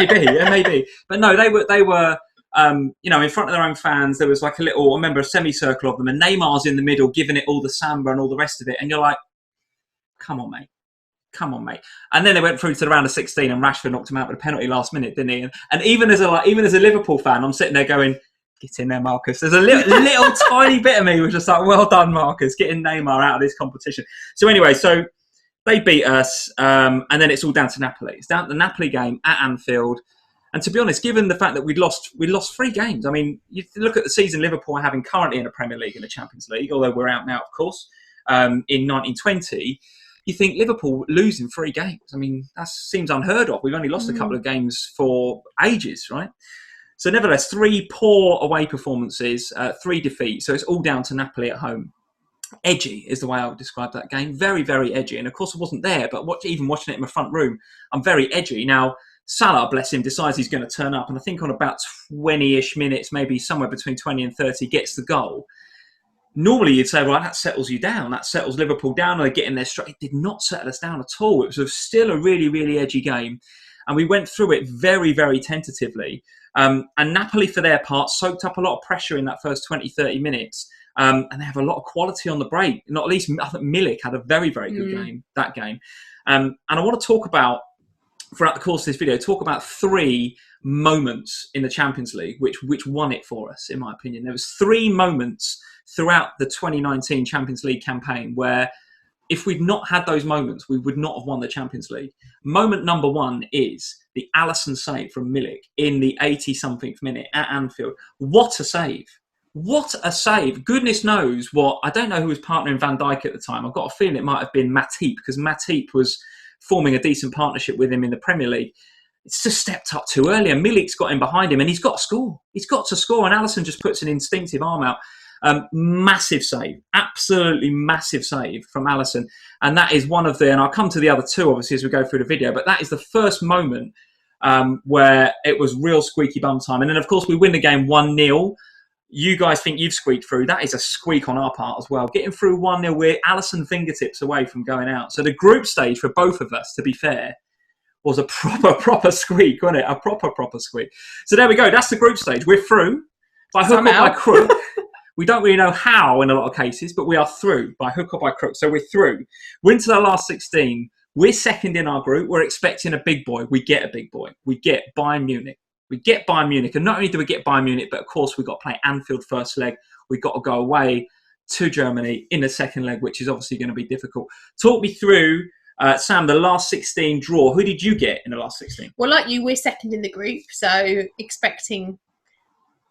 Speaker 1: maybe. But no, they were. In front of their own fans, there was like I remember a semicircle of them, and Neymar's in the middle giving it all the samba and all the rest of it. And you're like, come on, mate. And then they went through to the round of 16 and Rashford knocked him out with a penalty last minute, didn't he? And even as a Liverpool fan, I'm sitting there going, get in there, Marcus. There's a little tiny bit of me was just like, well done, Marcus, getting Neymar out of this competition. So anyway, they beat us, and then it's all down to Napoli. It's down to the Napoli game at Anfield. And to be honest, given the fact that we lost 3 games, I mean, you look at the season Liverpool are having currently in the Premier League and the Champions League, although we're out now, of course, in 1920, you think Liverpool losing 3 games. I mean, that seems unheard of. We've only lost a couple of games for ages, right? So nevertheless, 3 poor away performances, 3 defeats. So it's all down to Napoli at home. Edgy is the way I would describe that game. Very, very edgy. And of course I wasn't there, but even watching it in my front room, I'm very edgy. Now, Salah, bless him, decides he's going to turn up. And I think on about 20-ish minutes, maybe somewhere between 20 and 30, gets the goal. Normally you'd say, well, that settles you down. That settles Liverpool down. And they get in there straight. It did not settle us down at all. It was still a really, really edgy game. And we went through it very, very tentatively. And Napoli, for their part, soaked up a lot of pressure in that first 20, 30 minutes. And they have a lot of quality on the break. Not least, I think Milik had a very, very good game, that game. And I want to talk about, throughout the course of this video, talk about 3 moments in the Champions League which won it for us, in my opinion. There was 3 moments throughout the 2019 Champions League campaign where if we'd not had those moments, we would not have won the Champions League. Moment number 1 is the Alisson save from Milik in the 80-something minute at Anfield. What a save. What a save. Goodness knows what. I don't know who was partnering Van Dijk at the time. I've got a feeling it might have been Matip, because Matip was forming a decent partnership with him in the Premier League. It's just stepped up too early, and Milik's got him behind him, and he's got to score. He's got to score, and Alisson just puts an instinctive arm out. Massive save, absolutely massive save from Alisson. And that is one of and I'll come to the other 2, obviously, as we go through the video, but that is the first moment where it was real squeaky bum time. And then, of course, we win the game 1-0. You guys think you've squeaked through. That is a squeak on our part as well. Getting through 1-0, we're Alisson fingertips away from going out. So the group stage for both of us, to be fair, was a proper squeak, wasn't it? A proper squeak. So there we go. That's the group stage. We're through. By hook or by crook. We don't really know how in a lot of cases, but we are through by hook or by crook. So we're through. We're into the last 16. We're second in our group. We're expecting a big boy. We get a big boy. We get Bayern Munich. And not only do we get Bayern Munich, but of course we've got to play Anfield first leg. We've got to go away to Germany in the second leg, which is obviously going to be difficult. Talk me through, Sam, the last 16 draw. Who did you get in the last 16?
Speaker 2: Well, like you, we're second in the group, so expecting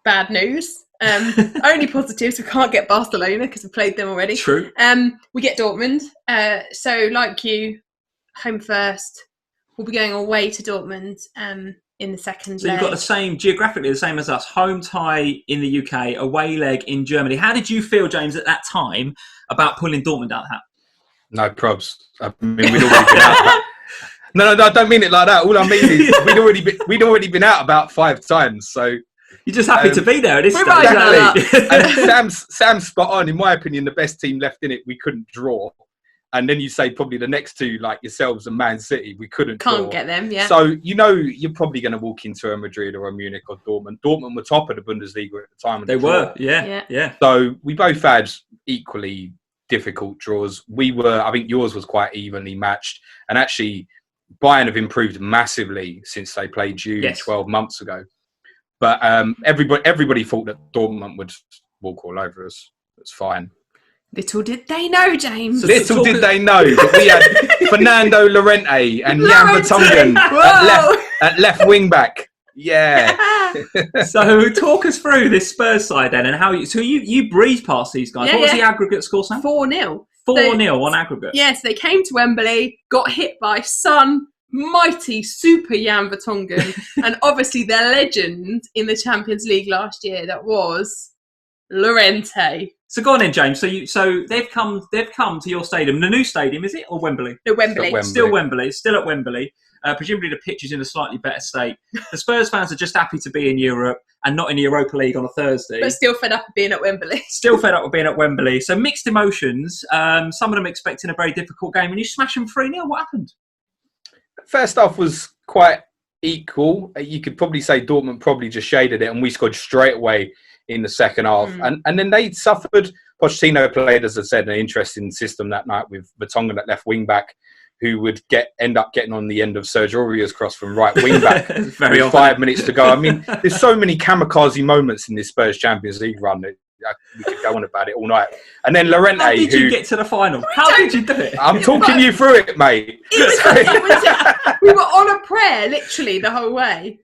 Speaker 2: bad news. Only positives. We can't get Barcelona because we played them already.
Speaker 1: True.
Speaker 2: We get Dortmund. So, like you, home first. We'll be going away to Dortmund in the second
Speaker 1: So
Speaker 2: leg.
Speaker 1: you've got the same, geographically the same as us, home tie in the UK, away leg in Germany. How did you feel, James, at that time about pulling Dortmund out of that?
Speaker 3: No probs. I mean, we'd already been out. No, I don't mean it like that. All I mean is we'd already been out about 5 times. So
Speaker 1: you're just happy to be there at this stage.
Speaker 3: Exactly. And Sam's spot on. In my opinion, the best team left in it, we couldn't draw. And then you say probably the next two, like yourselves and Man City, we can't draw.
Speaker 2: Get them, yeah.
Speaker 3: So, you're probably going to walk into a Madrid or a Munich or Dortmund. Dortmund were top of the Bundesliga at the time.
Speaker 1: They were, yeah.
Speaker 3: So we both had equally difficult draws. I think yours was quite evenly matched. And actually, Bayern have improved massively since they played you 12 months ago. But everybody thought that Dortmund would walk all over us. It's fine.
Speaker 2: Little did they know, James.
Speaker 3: Little did they know that we had Fernando Llorente and Jan Vertonghen at left wing back. Yeah.
Speaker 1: So talk us through this Spurs side then, and how you breezed past these guys. What was the aggregate score, Sam?
Speaker 2: 4-0.
Speaker 1: 4-0 on aggregate.
Speaker 2: Yes, they came to Wembley, got hit by mighty super Jan Vertonghen, and obviously their legend in the Champions League last year. That was Llorente.
Speaker 1: So go on in, James. So they've come to your stadium, the new stadium, is it, or Wembley?
Speaker 2: No, Wembley.
Speaker 1: Still Wembley. Still at Wembley. Presumably the pitch is in a slightly better state. The Spurs fans are just happy to be in Europe and not in the Europa League on a Thursday.
Speaker 2: But still fed up of being at Wembley.
Speaker 1: Still fed up with being at Wembley. So mixed emotions. Some of them expecting a very difficult game, and you smash them 3-0. What happened?
Speaker 3: First half was quite equal. You could probably say Dortmund probably just shaded it, and we scored straight away in the second half. And then they suffered. Pochettino played, as I said, an interesting system that night with Vertonghen at left wing back, who would end up getting on the end of Serge Aurier's cross from right wing back with 5 minutes to go. I mean, there's so many kamikaze moments in this Spurs Champions League run that we could go on about it all night. And then Llorente,
Speaker 1: how did you get to the final? How did you do it?
Speaker 3: I'm talking you through it, mate.
Speaker 2: We were on a prayer, literally, the whole way.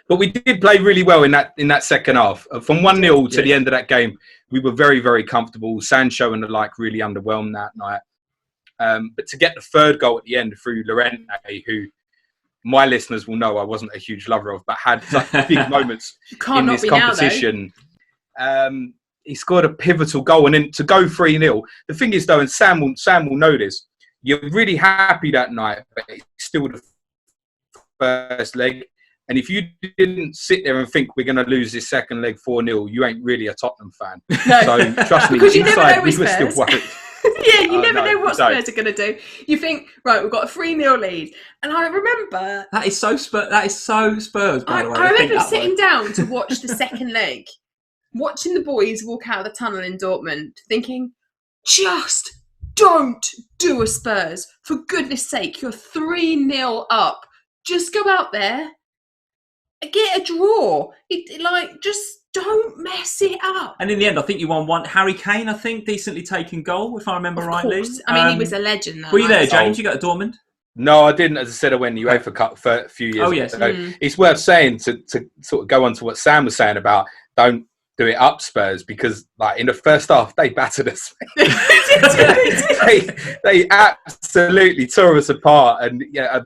Speaker 3: But we did play really well in that second half. From 1-0 to the end of that game, we were very, very comfortable. Sancho and the like really underwhelmed that night. But to get the third goal at the end through Llorente, who my listeners will know I wasn't a huge lover of, but had such big moments in this competition. He scored a pivotal goal, and then to go 3-0. The thing is, though, and Sam will know this, you're really happy that night, but it's still the first leg. And if you didn't sit there and think we're going to lose this second leg 4-0, you ain't really a Tottenham fan. No. So trust me,
Speaker 2: because you never know with
Speaker 3: we were still worried.
Speaker 2: Yeah, you never know what Spurs are going to do. You think, right, we've got a 3-0 lead. And I remember...
Speaker 1: That is so Spurs, by the way.
Speaker 2: I remember sitting down to watch the second leg, watching the boys walk out of the tunnel in Dortmund, thinking, just don't do a Spurs. For goodness sake, you're 3-0 up. Just go out there and get a draw. Just don't mess it up.
Speaker 1: And in the end, I think you won one. Harry Kane, I think, decently taken goal, if I remember rightly.
Speaker 2: I mean, he was a legend.
Speaker 1: Were you there, James? You got to Dortmund?
Speaker 3: No, I didn't. As I said, I went UEFA Cup for a few years.
Speaker 1: Oh, yes.
Speaker 3: ago. It's worth saying to sort of go on to what Sam was saying about don't do it up Spurs, because like in the first half they battered us. they absolutely tore us apart, and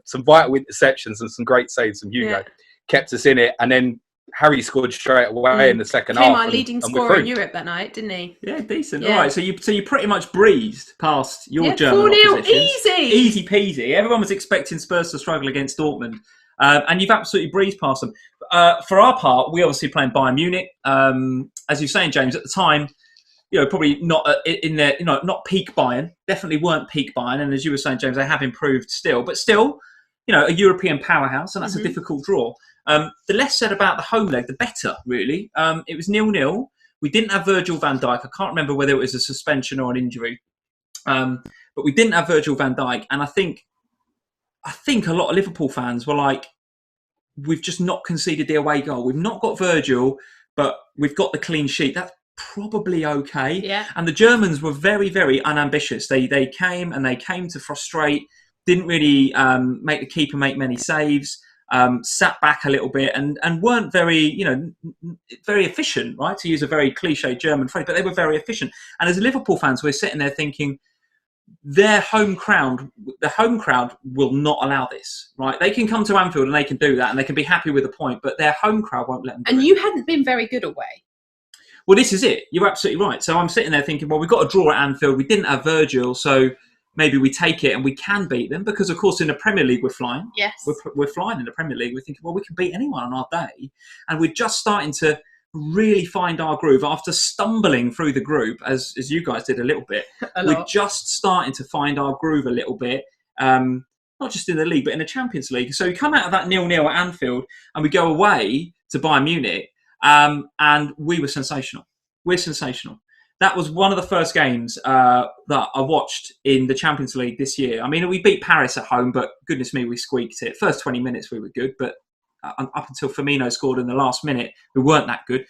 Speaker 3: some vital interceptions and some great saves from Hugo kept us in it, and then Harry scored straight away in the second half.
Speaker 2: Came our leading scorer in Europe that night, didn't he?
Speaker 1: Yeah, decent. Yeah. All right, so you pretty much breezed past your German
Speaker 2: 4-0,
Speaker 1: opposition. Easy peasy. Everyone was expecting Spurs to struggle against Dortmund, and you've absolutely breezed past them. For our part, we obviously playing Bayern Munich. As you're saying, James, at the time, probably not in their, not peak Bayern. Definitely weren't peak Bayern, and as you were saying, James, they have improved still, but still, a European powerhouse, and that's a difficult draw. The less said about the home leg, the better, really. It was 0-0. We didn't have Virgil van Dijk. I can't remember whether it was a suspension or an injury. But we didn't have Virgil van Dijk. And I think a lot of Liverpool fans were like, we've just not conceded the away goal. We've not got Virgil, but we've got the clean sheet. That's probably okay.
Speaker 2: Yeah.
Speaker 1: And the Germans were very, very unambitious. They came to frustrate, didn't really make the keeper make many saves. sat back a little bit and weren't very, very efficient, right? To use a very cliche German phrase, but they were very efficient. And as Liverpool fans, we're sitting there thinking, the home crowd will not allow this, right? They can come to Anfield and they can do that and they can be happy with a point, but their home crowd won't let them do it.
Speaker 2: And you hadn't been very good away.
Speaker 1: Well, this is it. You're absolutely right. So I'm sitting there thinking, well, we've got a draw at Anfield. We didn't have Virgil, so maybe we take it and we can beat them because, of course, in the Premier League, we're flying.
Speaker 2: Yes.
Speaker 1: We're flying in the Premier League. We're thinking, well, we can beat anyone on our day. And we're just starting to really find our groove after stumbling through the group, as you guys did a little bit. We're just starting to find our groove a little bit, not just in the league, but in the Champions League. So we come out of that 0-0 at Anfield and we go away to Bayern Munich, and we were sensational. We're sensational. That was one of the first games that I watched in the Champions League this year. I mean, we beat Paris at home, but goodness me, we squeaked it. First 20 minutes we were good, but up until Firmino scored in the last minute, we weren't that good.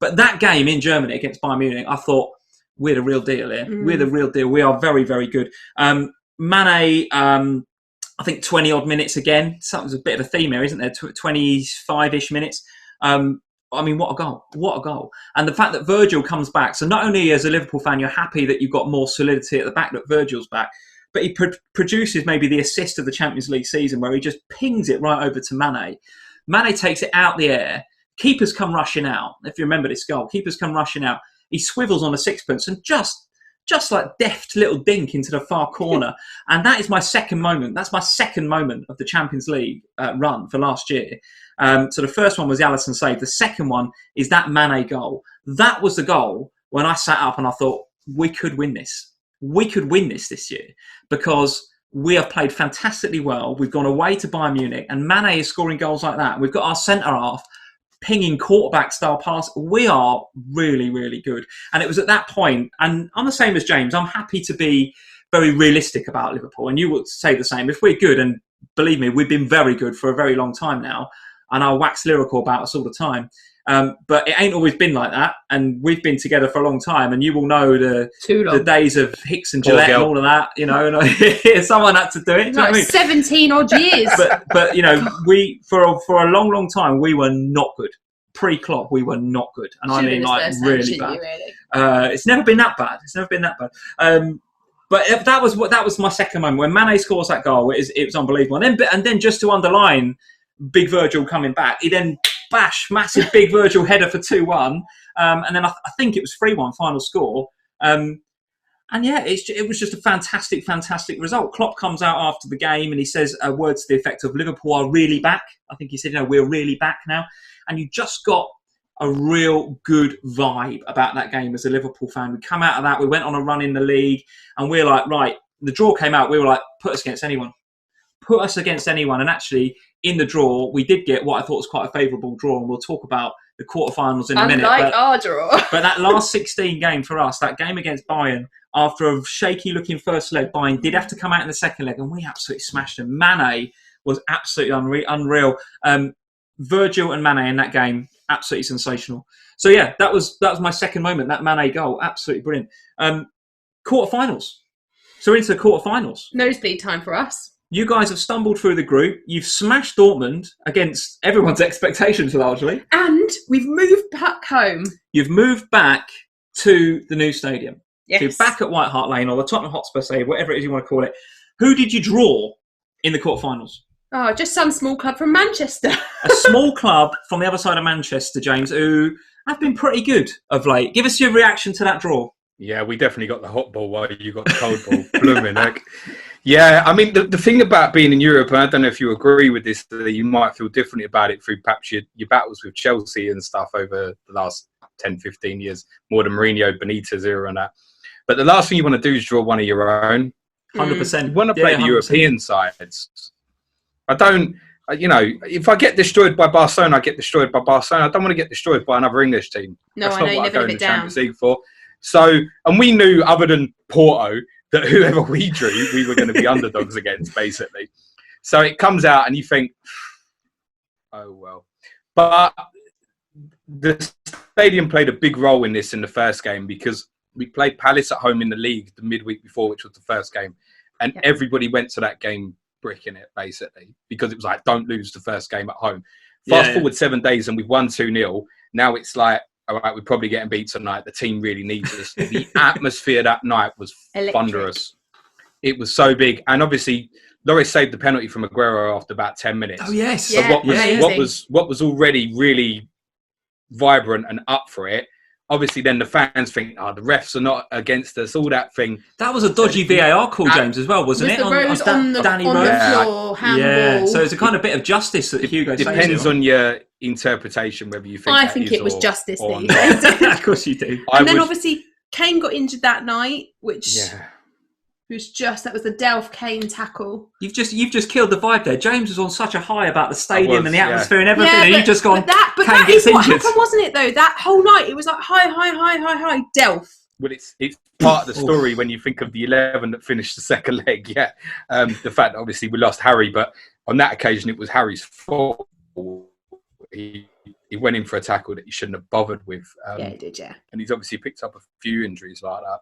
Speaker 1: But that game in Germany against Bayern Munich, I thought, we're the real deal here. We're the real deal. We are very, very good. Mane, I think 20-odd minutes again. Something's a bit of a theme here, isn't there? 25-ish minutes. I mean, what a goal. What a goal. And the fact that Virgil comes back. So not only as a Liverpool fan, you're happy that you've got more solidity at the back, that Virgil's back, but he produces maybe the assist of the Champions League season where he just pings it right over to Mane. Mane takes it out the air. Keepers come rushing out. If you remember this goal, keepers come rushing out. He swivels on a sixpence and just like deft little dink into the far corner. And that is my second moment. That's my second moment of the Champions League run for last year. So the first one was the Alisson save. The second one is that Mane goal. That was the goal when I sat up and I thought, we could win this. We could win this year because we have played fantastically well. We've gone away to Bayern Munich and Mane is scoring goals like that. We've got our centre-half pinging quarterback-style pass. We are really, really good. And it was at that point, and I'm the same as James, I'm happy to be very realistic about Liverpool. And you would say the same. If we're good, and believe me, we've been very good for a very long time now, and I'll wax lyrical about us all the time. But it ain't always been like that, and we've been together for a long time, and you will know the days of Hicks and Gillette and all of that. Someone had to do it.
Speaker 2: Like 17 odd years.
Speaker 1: but we for a long time we were not good. Pre-Klopp, we were not good, and I mean like really bad. It's never been that bad. But that was my second moment when Mane scores that goal. It was unbelievable, and then just to underline, big Virgil coming back, he then. Massive big Virgil header for 2-1, and then I think it was 3-1 final score. And yeah, it was just a fantastic result. Klopp comes out after the game and he says words to the effect of Liverpool are really back. I think he said, we're really back now. And you just got a real good vibe about that game as a Liverpool fan. We come out of that, we went on a run in the league, and we're like, right, the draw came out, we were like, put us against anyone. And actually, in the draw, we did get what I thought was quite a favourable draw, and we'll talk about the quarterfinals in a minute.
Speaker 2: Unlike our draw.
Speaker 1: But that last 16 game for us, that game against Bayern, after a shaky-looking first leg, Bayern did have to come out in the second leg, and we absolutely smashed them. Mane was absolutely unreal. Virgil and Mane in that game, absolutely sensational. So yeah, that was my second moment, that Mane goal, absolutely brilliant. Quarterfinals. So we're into the quarterfinals.
Speaker 2: Nosebleed time for us.
Speaker 1: You guys have stumbled through the group. You've smashed Dortmund against everyone's expectations, largely.
Speaker 2: And we've moved back home.
Speaker 1: You've moved back to the new stadium.
Speaker 2: Yes.
Speaker 1: So you're back at White Hart Lane, or the Tottenham Hotspur Stadium, whatever it is you want to call it. Who did you draw in the quarterfinals?
Speaker 2: Oh, just some small club from Manchester.
Speaker 1: A small club from the other side of Manchester, James, who have been pretty good of late. Give us your reaction to that draw.
Speaker 3: Yeah, we definitely got the hot ball while you got the cold ball. Blooming heck. Yeah, I mean, the thing about being in Europe, and I don't know if you agree with this, that you might feel differently about it through perhaps your battles with Chelsea and stuff over the last 10, 15 years, more than Mourinho, Benitez era and that. But the last thing you want to do is draw one of your own.
Speaker 1: 100%.
Speaker 3: You want to play the 100%. European sides. I don't, if I get destroyed by Barcelona, I get destroyed by Barcelona. I don't want to get destroyed by another English team.
Speaker 2: No,
Speaker 3: That's
Speaker 2: I
Speaker 3: not
Speaker 2: know, you
Speaker 3: what I
Speaker 2: never
Speaker 3: go
Speaker 2: live
Speaker 3: in
Speaker 2: it
Speaker 3: the
Speaker 2: down.
Speaker 3: Champions League for. So, and we knew, other than Porto, that whoever we drew, we were going to be underdogs against, basically. So it comes out and you think, oh, well. But the stadium played a big role in this in the first game because we played Palace at home in the league the midweek before, which was the first game. And everybody went to that game bricking it, basically, because it was like, don't lose the first game at home. Fast forward 7 days and we've won 2-0. Now it's like, all right, we're probably getting beat tonight. The team really needs us. The atmosphere that night was thunderous. It was so big. And obviously, Lloris saved the penalty from Aguero after about 10 minutes.
Speaker 1: Oh, yes.
Speaker 3: So what was already really vibrant and up for it, obviously then the fans think, the refs are not against us, all that thing.
Speaker 1: That was a dodgy VAR call, James, as well, wasn't it?
Speaker 2: The Rose on the floor, handball. Yeah,
Speaker 1: so it's a kind of bit of justice that Hugo says.
Speaker 3: Depends on your interpretation whether you think
Speaker 2: I think it was justice these
Speaker 3: days.
Speaker 1: Of course you do.
Speaker 2: And then obviously Kane got injured that night, which that was the Delph Kane tackle.
Speaker 1: You've just killed the vibe there. James was on such a high about the stadium and the atmosphere and everything, and you've just gone.
Speaker 2: But that is what happened, wasn't it? Though that whole night, it was like high, Delph.
Speaker 3: Well, it's part of the story when you think of the 11 that finished the second leg. Yeah, the fact that obviously we lost Harry, but on that occasion it was Harry's fault. He went in for a tackle that he shouldn't have bothered with.
Speaker 2: He did, yeah. And
Speaker 3: he's obviously picked up a few injuries like that.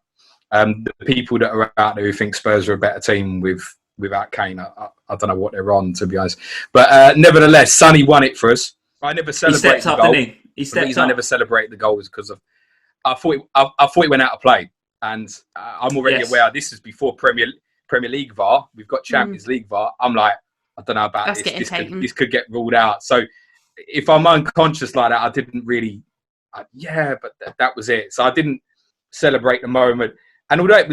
Speaker 3: The people that are out there who think Spurs are a better team without Kane, I don't know what they're on, to be honest. But nevertheless, Sonny won it for us. I never celebrated the goal. The reason I never celebrated the goal was because I thought he went out of play, and I'm already aware this is before Premier League VAR. We've got Champions League VAR. I'm like, I don't know about this. This could get ruled out. So if I'm unconscious like that, I didn't really. But that was it. So I didn't celebrate the moment. And although it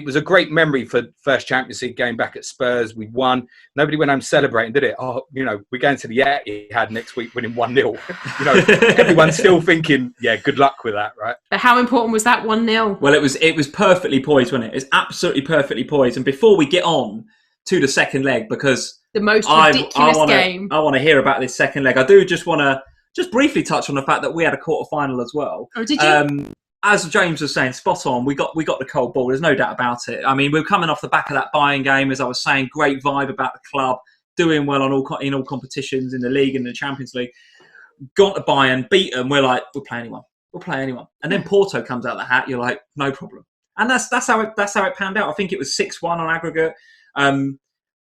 Speaker 3: was a great memory for first Champions League game back at Spurs, we won. Nobody went home celebrating, did it? Oh, we're going to the Etihad next week, winning 1-0. Everyone's still thinking, good luck with that, right?
Speaker 2: But how important was that 1-0?
Speaker 1: Well, it was perfectly poised, wasn't it? It's absolutely perfectly poised. And before we get on to the second leg, because
Speaker 2: the most ridiculous game,
Speaker 1: I want to hear about this second leg. I do just want to briefly touch on the fact that we had a quarter-final as well.
Speaker 2: Oh, did you?
Speaker 1: As James was saying, spot on. We got the cold ball. There's no doubt about it. I mean, we're coming off the back of that Bayern game, as I was saying. Great vibe about the club, doing well in all competitions in the league and the Champions League. Gone to Bayern, beat them. We're like, we'll play anyone. We'll play anyone. And then Porto comes out the hat. You're like, no problem. And that's how it panned out. I think it was 6-1 on aggregate.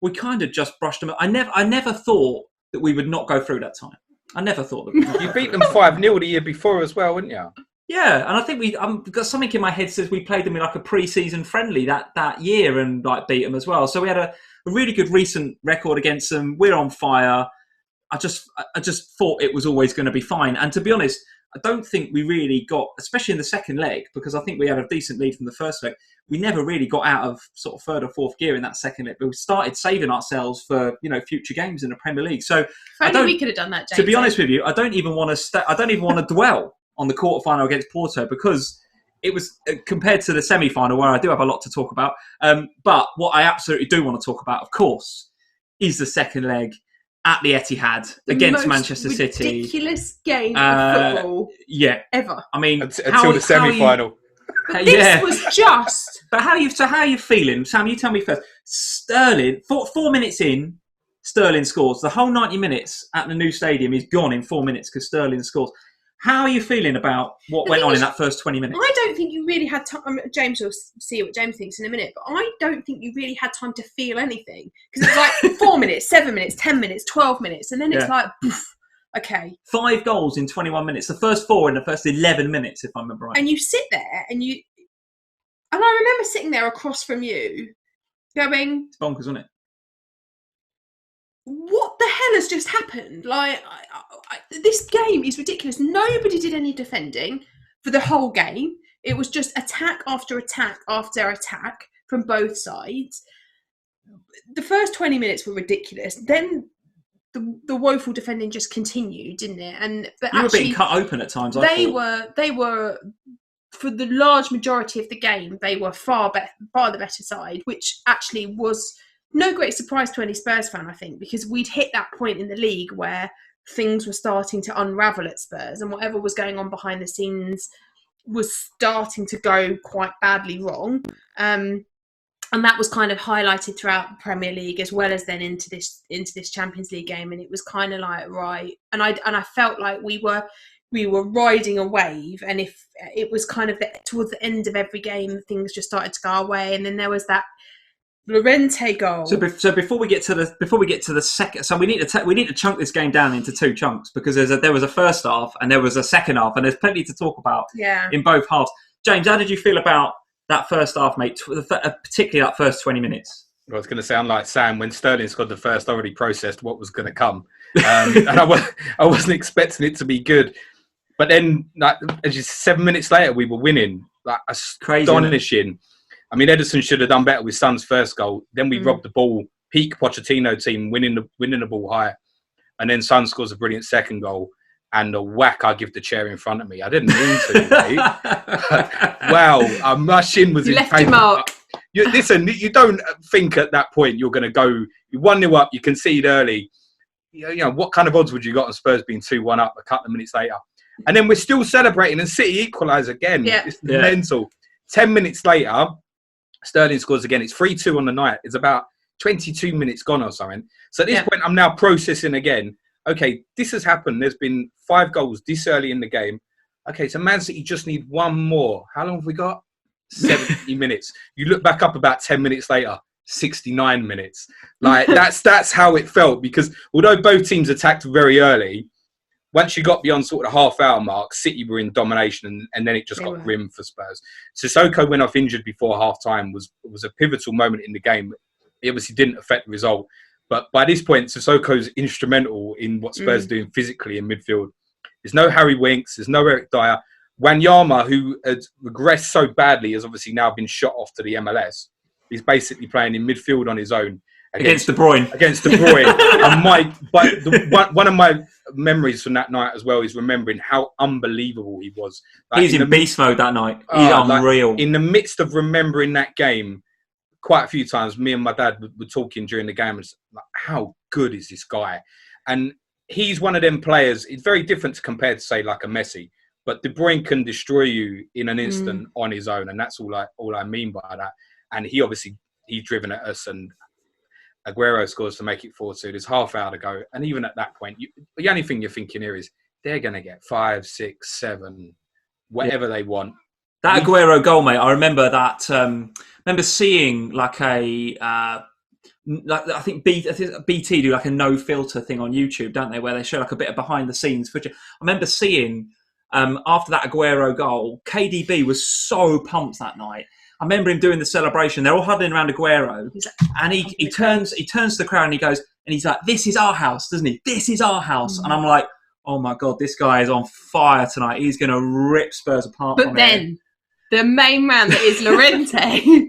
Speaker 1: We kind of just brushed them. I never thought that we would not go through that time. I never thought that.
Speaker 3: You beat them 5-0 the year before as well, wouldn't you?
Speaker 1: Yeah, and I think I've got something in my head says we played them in like a pre-season friendly that year and like beat them as well. So we had a really good recent record against them. We're on fire. I just thought it was always going to be fine. And to be honest, I don't think we really got, especially in the second leg, because I think we had a decent lead from the first leg. We never really got out of sort of third or fourth gear in that second leg. But we started saving ourselves for future games in the Premier League. So
Speaker 2: we could have done that, James.
Speaker 1: To be honest with you, I don't even want to dwell on the quarterfinal against Porto, because it was compared to the semi-final, where I do have a lot to talk about. But what I absolutely do want to talk about, of course, is the second leg at the Etihad against Manchester City.
Speaker 2: Ridiculous game of football. Ever.
Speaker 1: I mean,
Speaker 3: until the semi-final.
Speaker 2: This was just.
Speaker 1: But how are you feeling, Sam? You tell me first. Sterling, 4 minutes in, Sterling scores. The whole 90 minutes at the new stadium is gone in 4 minutes because Sterling scores. How are you feeling about what went on in that first 20 minutes?
Speaker 2: I don't think you really had time. James will see what James thinks in a minute, but I don't think you really had time to feel anything. Because it's like 4 minutes, 7 minutes, 10 minutes, 12 minutes, and then it's like, poof, okay.
Speaker 1: 5 goals in 21 minutes. The first 4 in the first 11 minutes, if I remember right.
Speaker 2: And you sit there and I remember sitting there across from you going...
Speaker 1: It's bonkers, isn't it?
Speaker 2: What the hell has just happened? Like, this game is ridiculous. Nobody did any defending for the whole game. It was just attack after attack after attack from both sides. The first 20 minutes were ridiculous. Then the woeful defending just continued, didn't it? But
Speaker 1: you were being cut open at times.
Speaker 2: They were for the large majority of the game. They were far the better side, which actually was no great surprise to any Spurs fan, I think, because we'd hit that point in the league where things were starting to unravel at Spurs, and whatever was going on behind the scenes was starting to go quite badly wrong. And that was kind of highlighted throughout the Premier League as well as then into this Champions League game. And it was kind of like, right. And I felt like we were riding a wave, and if it was kind of towards the end of every game, things just started to go our way. And then there was that Llorente goal.
Speaker 1: So before we get to the second, so we need to chunk this game down into two chunks, because there was a first half and there was a second half, and there's plenty to talk about in both halves. James, how did you feel about that first half, mate? Particularly that first 20 minutes.
Speaker 3: Well, I was going to sound like Sam when Sterling scored the first. I already processed what was going to come, and I wasn't expecting it to be good. But then, like, just 7 minutes later, we were winning. Like, astonishing. I mean, Ederson should have done better with Son's first goal. Then we robbed the ball, peak Pochettino team, winning the ball high, and then Son scores a brilliant second goal. And a whack, I give the chair in front of me. I didn't mean to, mate. Wow, my shin was in pain.
Speaker 2: Left your mark.
Speaker 3: Listen, you don't think at that point you're going to go. You 1-0 up, you concede early. You know, what kind of odds would you got on Spurs being 2-1 up a couple of minutes later? And then we're still celebrating, and City equalise again.
Speaker 2: Yeah.
Speaker 3: It's mental. 10 minutes later, Sterling scores again. It's 3-2 on the night. It's about 22 minutes gone or something. So at this point, I'm now processing again. Okay, this has happened. There's been 5 goals this early in the game. Okay, so Man City just need one more. How long have we got? 70 minutes. You look back up about 10 minutes later, 69 minutes. Like, that's how it felt, because although both teams attacked very early, once you got beyond sort of half-hour mark, City were in domination, and then it just got grim for Spurs. Sissoko went off injured before half-time, was a pivotal moment in the game. It obviously didn't affect the result. But by this point, Sissoko's instrumental in what Spurs are doing physically in midfield. There's no Harry Winks. There's no Eric Dyer. Wanyama, who had regressed so badly, has obviously now been shot off to the MLS. He's basically playing in midfield on his own.
Speaker 1: Against De Bruyne.
Speaker 3: And one of my memories from that night as well is remembering how unbelievable he was.
Speaker 1: Like, he's in beast mode that night. He's unreal.
Speaker 3: Like, in the midst of remembering that game, quite a few times, me and my dad were talking during the game, and like, how good is this guy? And he's one of them players. It's very different compared to, say, like a Messi. But De Bruyne can destroy you in an instant on his own, and that's all I mean by that. And he's driven at us, and Aguero scores to make it 4-2. There's half hour to go, and even at that point, the only thing you're thinking here is they're going to get 5, 6, 7, whatever they want.
Speaker 1: That Aguero goal, mate. I remember that. Remember seeing like I think BT do like a no filter thing on YouTube, don't they? Where they show like a bit of behind the scenes footage. I remember seeing after that Aguero goal, KDB was so pumped that night. I remember him doing the celebration. They're all huddling around Aguero, and he turns to the crowd and he goes, and he's like, "This is our house," doesn't he? "This is our house." And I'm like, "Oh my God, this guy is on fire tonight. He's going to rip Spurs apart."
Speaker 2: But then the main man that is Llorente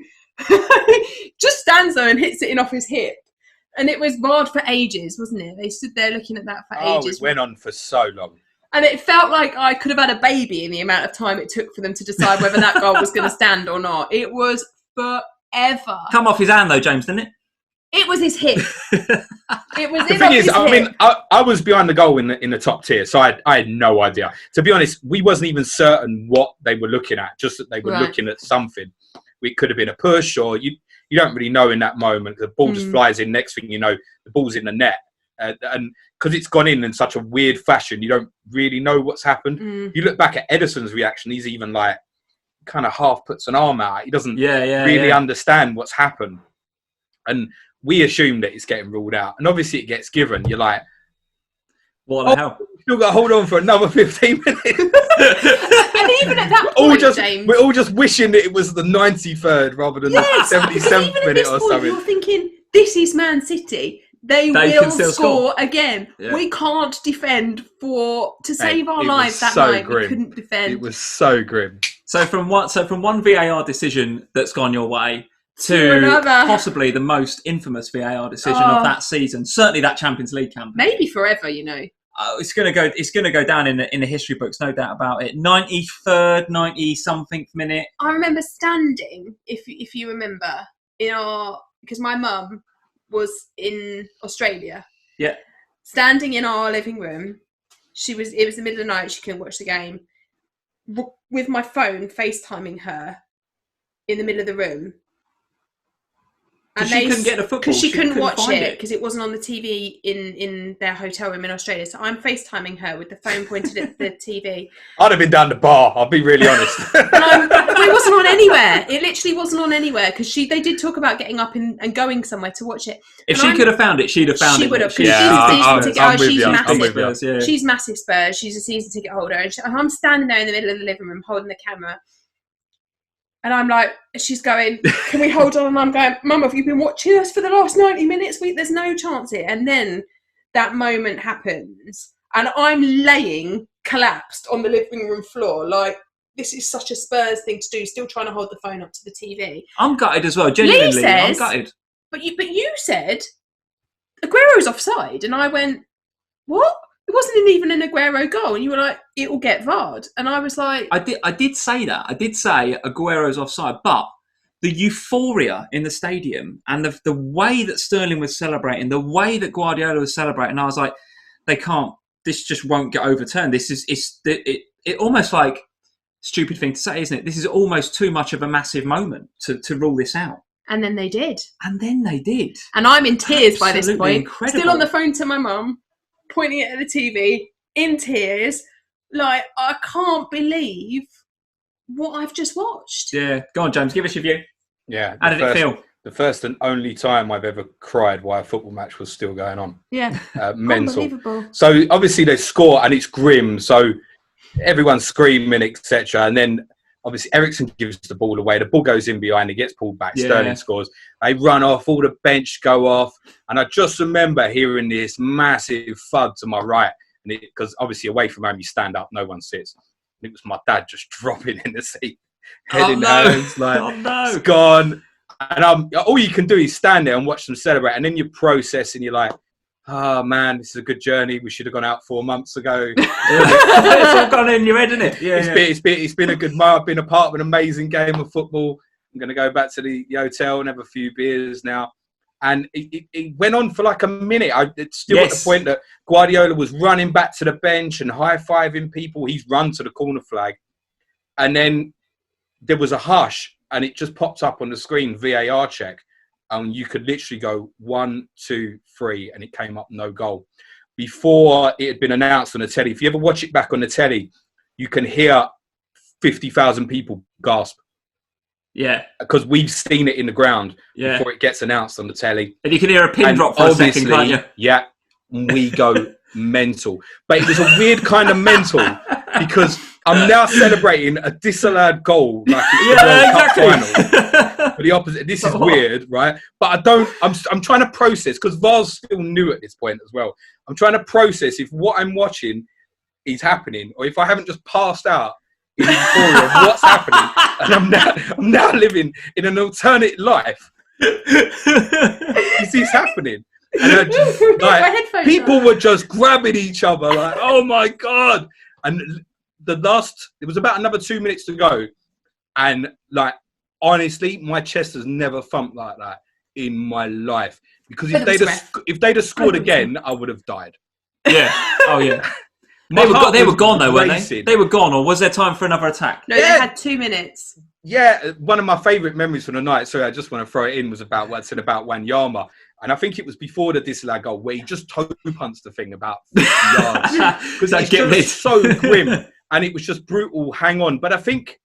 Speaker 2: just stands there and hits it in off his hip. And it was barred for ages, wasn't it? They stood there looking at that for ages.
Speaker 3: It went on for so long.
Speaker 2: And it felt like I could have had a baby in the amount of time it took for them to decide whether that goal was going to stand or not. It was forever.
Speaker 1: Come off his hand though, James, didn't it?
Speaker 2: It was his hip. It was
Speaker 3: the thing is, I mean, I was behind the goal in the top tier, so I had no idea. To be honest, we wasn't even certain what they were looking at, just that they were looking at something. It could have been a push, or you don't really know in that moment. The ball just flies in. Next thing you know, the ball's in the net. And because it's gone in such a weird fashion, you don't really know what's happened. You look back at Ederson's reaction, he's even like kind of half puts an arm out. He doesn't really understand what's happened. And we assume that it's getting ruled out. And obviously it gets given. You're like,
Speaker 1: what the hell?
Speaker 3: Still got to hold on for another 15 minutes.
Speaker 2: And even at that point, James,
Speaker 3: we're all just wishing that it was the 93rd rather than the 77th minute or something.
Speaker 2: You're thinking, this is Man City. They will score again. Yeah. We can't defend to save our lives that night. Grim. We couldn't defend.
Speaker 3: It was so grim.
Speaker 1: So from one VAR decision that's gone your way to possibly the most infamous VAR decision of that season, certainly that Champions League campaign.
Speaker 2: Maybe forever, you know.
Speaker 1: It's going to go down in the history books, no doubt about it. 93rd, 90-something minute.
Speaker 2: I remember standing, if you remember, because my mum was in Australia.
Speaker 1: Yeah.
Speaker 2: Standing in our living room. It was the middle of the night, she couldn't watch the game. With my phone, FaceTiming her in the middle of the room.
Speaker 1: Because she couldn't get the football.
Speaker 2: Because she couldn't watch
Speaker 1: find
Speaker 2: it because it wasn't on the TV in their hotel room in Australia. So I'm FaceTiming her with the phone pointed at the TV.
Speaker 3: I'd have been down the bar. I'll be really honest.
Speaker 2: It wasn't on anywhere. It literally wasn't on anywhere because they did talk about getting up and going somewhere to watch it.
Speaker 1: If she could have found it, she'd have found it.
Speaker 2: She would have. She's massive Spurs. She's a season ticket holder, and I'm standing there in the middle of the living room holding the camera. And I'm like, she's going, can we hold on? And I'm going, Mum, have you been watching us for the last 90 minutes? There's no chance here. And then that moment happens. And I'm laying collapsed on the living room floor. Like, this is such a Spurs thing to do, still trying to hold the phone up to the TV.
Speaker 1: I'm gutted as well, genuinely.
Speaker 2: Lee says,
Speaker 1: I'm gutted.
Speaker 2: But you said, Aguero's offside. And I went, what? It wasn't even an Aguero goal, and you were like, "It will get VAR'd," and I was like,
Speaker 1: "I did say that. I did say Aguero's offside, but the euphoria in the stadium and the way that Sterling was celebrating, the way that Guardiola was celebrating, I was like, they can't. This just won't get overturned. This is it almost like stupid thing to say, isn't it? This is almost too much of a massive moment to rule this out."
Speaker 2: And then they did.
Speaker 1: And
Speaker 2: I'm in tears by this point.
Speaker 1: Incredible.
Speaker 2: Still on the phone to my mum, pointing it at the TV, in tears. Like, I can't believe what I've just watched.
Speaker 1: Yeah. Go on, James. Give us your view.
Speaker 3: Yeah.
Speaker 1: How did it feel?
Speaker 3: The first and only time I've ever cried while a football match was still going on.
Speaker 2: Yeah.
Speaker 3: Mental.
Speaker 2: Unbelievable.
Speaker 3: So, obviously, they score and it's grim. So, everyone's screaming, etc. And then, obviously, Eriksen gives the ball away. The ball goes in behind. It gets pulled back. Yeah. Sterling scores. They run off. All the bench go off. And I just remember hearing this massive thud to my right. And because obviously away from home, you stand up. No one sits. And it was my dad just dropping in the seat. Head in hands. Like, it's gone. And all you can do is stand there and watch them celebrate. And then you process and you're like, oh, man, this is a good journey. We should have gone out 4 months ago.
Speaker 1: It's all gone in your head, isn't it? Yeah,
Speaker 3: it's been a good month. I've been a part of an amazing game of football. I'm going to go back to the hotel and have a few beers now. And it went on for like a minute. It's still at the point that Guardiola was running back to the bench and high-fiving people. He's run to the corner flag. And then there was a hush and it just popped up on the screen, VAR check. And you could literally go 1, 2, 3, and it came up no goal. Before it had been announced on the telly, if you ever watch it back on the telly, you can hear 50,000 people gasp.
Speaker 1: Yeah.
Speaker 3: Because we've seen it in the ground before it gets announced on the telly.
Speaker 1: And you can hear a pin drop for a second, can't you?
Speaker 3: Yeah, we go mental. But it was a weird kind of mental because I'm now celebrating a disallowed goal like it's the World Cup final. For the opposite. This is weird, right? But I'm trying to process, because VAR's still new at this point as well. I'm trying to process if what I'm watching is happening or if I haven't just passed out in euphoria of what's happening, and I'm now living in an alternate life. Is this happening? And people were just grabbing each other, like, oh my god! And it was about another 2 minutes to go, and like honestly, my chest has never thumped like that in my life. Because if they'd have scored again, I would have died.
Speaker 1: Yeah. Oh yeah. They were gone though, weren't they? They were gone, or was there time for another attack?
Speaker 2: No, they had 2 minutes.
Speaker 3: Yeah, one of my favourite memories from the night, sorry, I just want to throw it in, was about what I said about Wanyama. And I think it was before the disallowed goal where he just toe punched the thing about 50 yards. Because it's just so grim. And it was just brutal, hang on. But I think,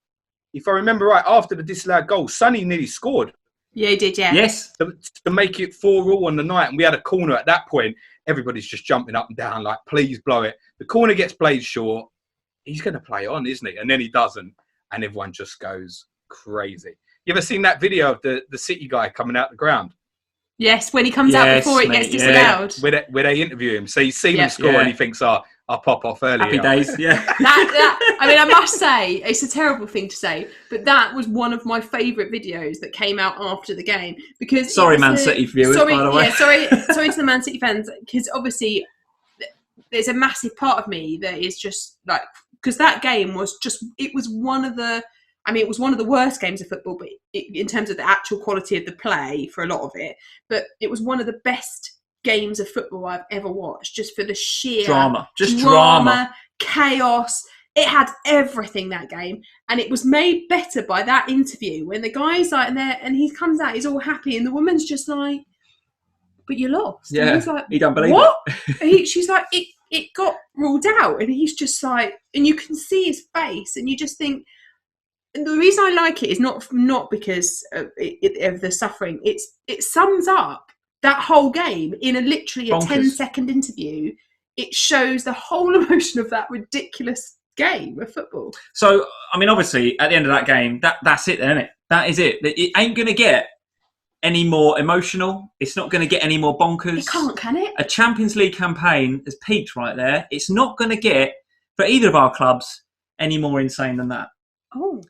Speaker 3: if I remember right, after the disallowed goal, Sonny nearly scored.
Speaker 2: Yeah, he did, yeah.
Speaker 1: Yes.
Speaker 3: To make it 4-4 on the night. And we had a corner at that point. Everybody's just jumping up and down like, please blow it. The corner gets played short. He's going to play on, isn't he? And then he doesn't. And everyone just goes crazy. You ever seen that video of the City guy coming out the ground?
Speaker 2: Yes, when he comes out before it gets disallowed.
Speaker 3: Where they interview him. So you see him score and he thinks, I'll pop off early.
Speaker 1: Happy days, yeah.
Speaker 2: I mean, I must say, it's a terrible thing to say, but that was one of my favourite videos that came out after the game. Because
Speaker 1: sorry, Man City viewers, by the way.
Speaker 2: Yeah, sorry to the Man City fans, because obviously there's a massive part of me that is just like, because that game was just, it was one of the worst games of football, but in terms of the actual quality of the play for a lot of it, but it was one of the best games of football I've ever watched, just for the sheer
Speaker 1: drama,
Speaker 2: chaos, It had everything, that game, and it was made better by that interview when the guy's like there and he comes out, he's all happy, and the woman's just like, "But you lost."
Speaker 1: Yeah,
Speaker 2: and he's like,
Speaker 1: he don't believe
Speaker 2: what?
Speaker 1: it.
Speaker 2: She's like, "It got ruled out," and he's just like, and you can see his face, and you just think. And the reason I like it is not because of the suffering. It sums up that whole game in literally a
Speaker 1: Bonkers.
Speaker 2: 10-second interview. It shows the whole emotion of that ridiculous game of football.
Speaker 1: So, I mean, obviously, at the end of that game, that's it, isn't it? That is it. It ain't going to get any more emotional. It's not going to get any more bonkers.
Speaker 2: It can't, can it?
Speaker 1: A Champions League campaign has peaked right there. It's not going to get, for either of our clubs, any more insane than that.
Speaker 2: Oh.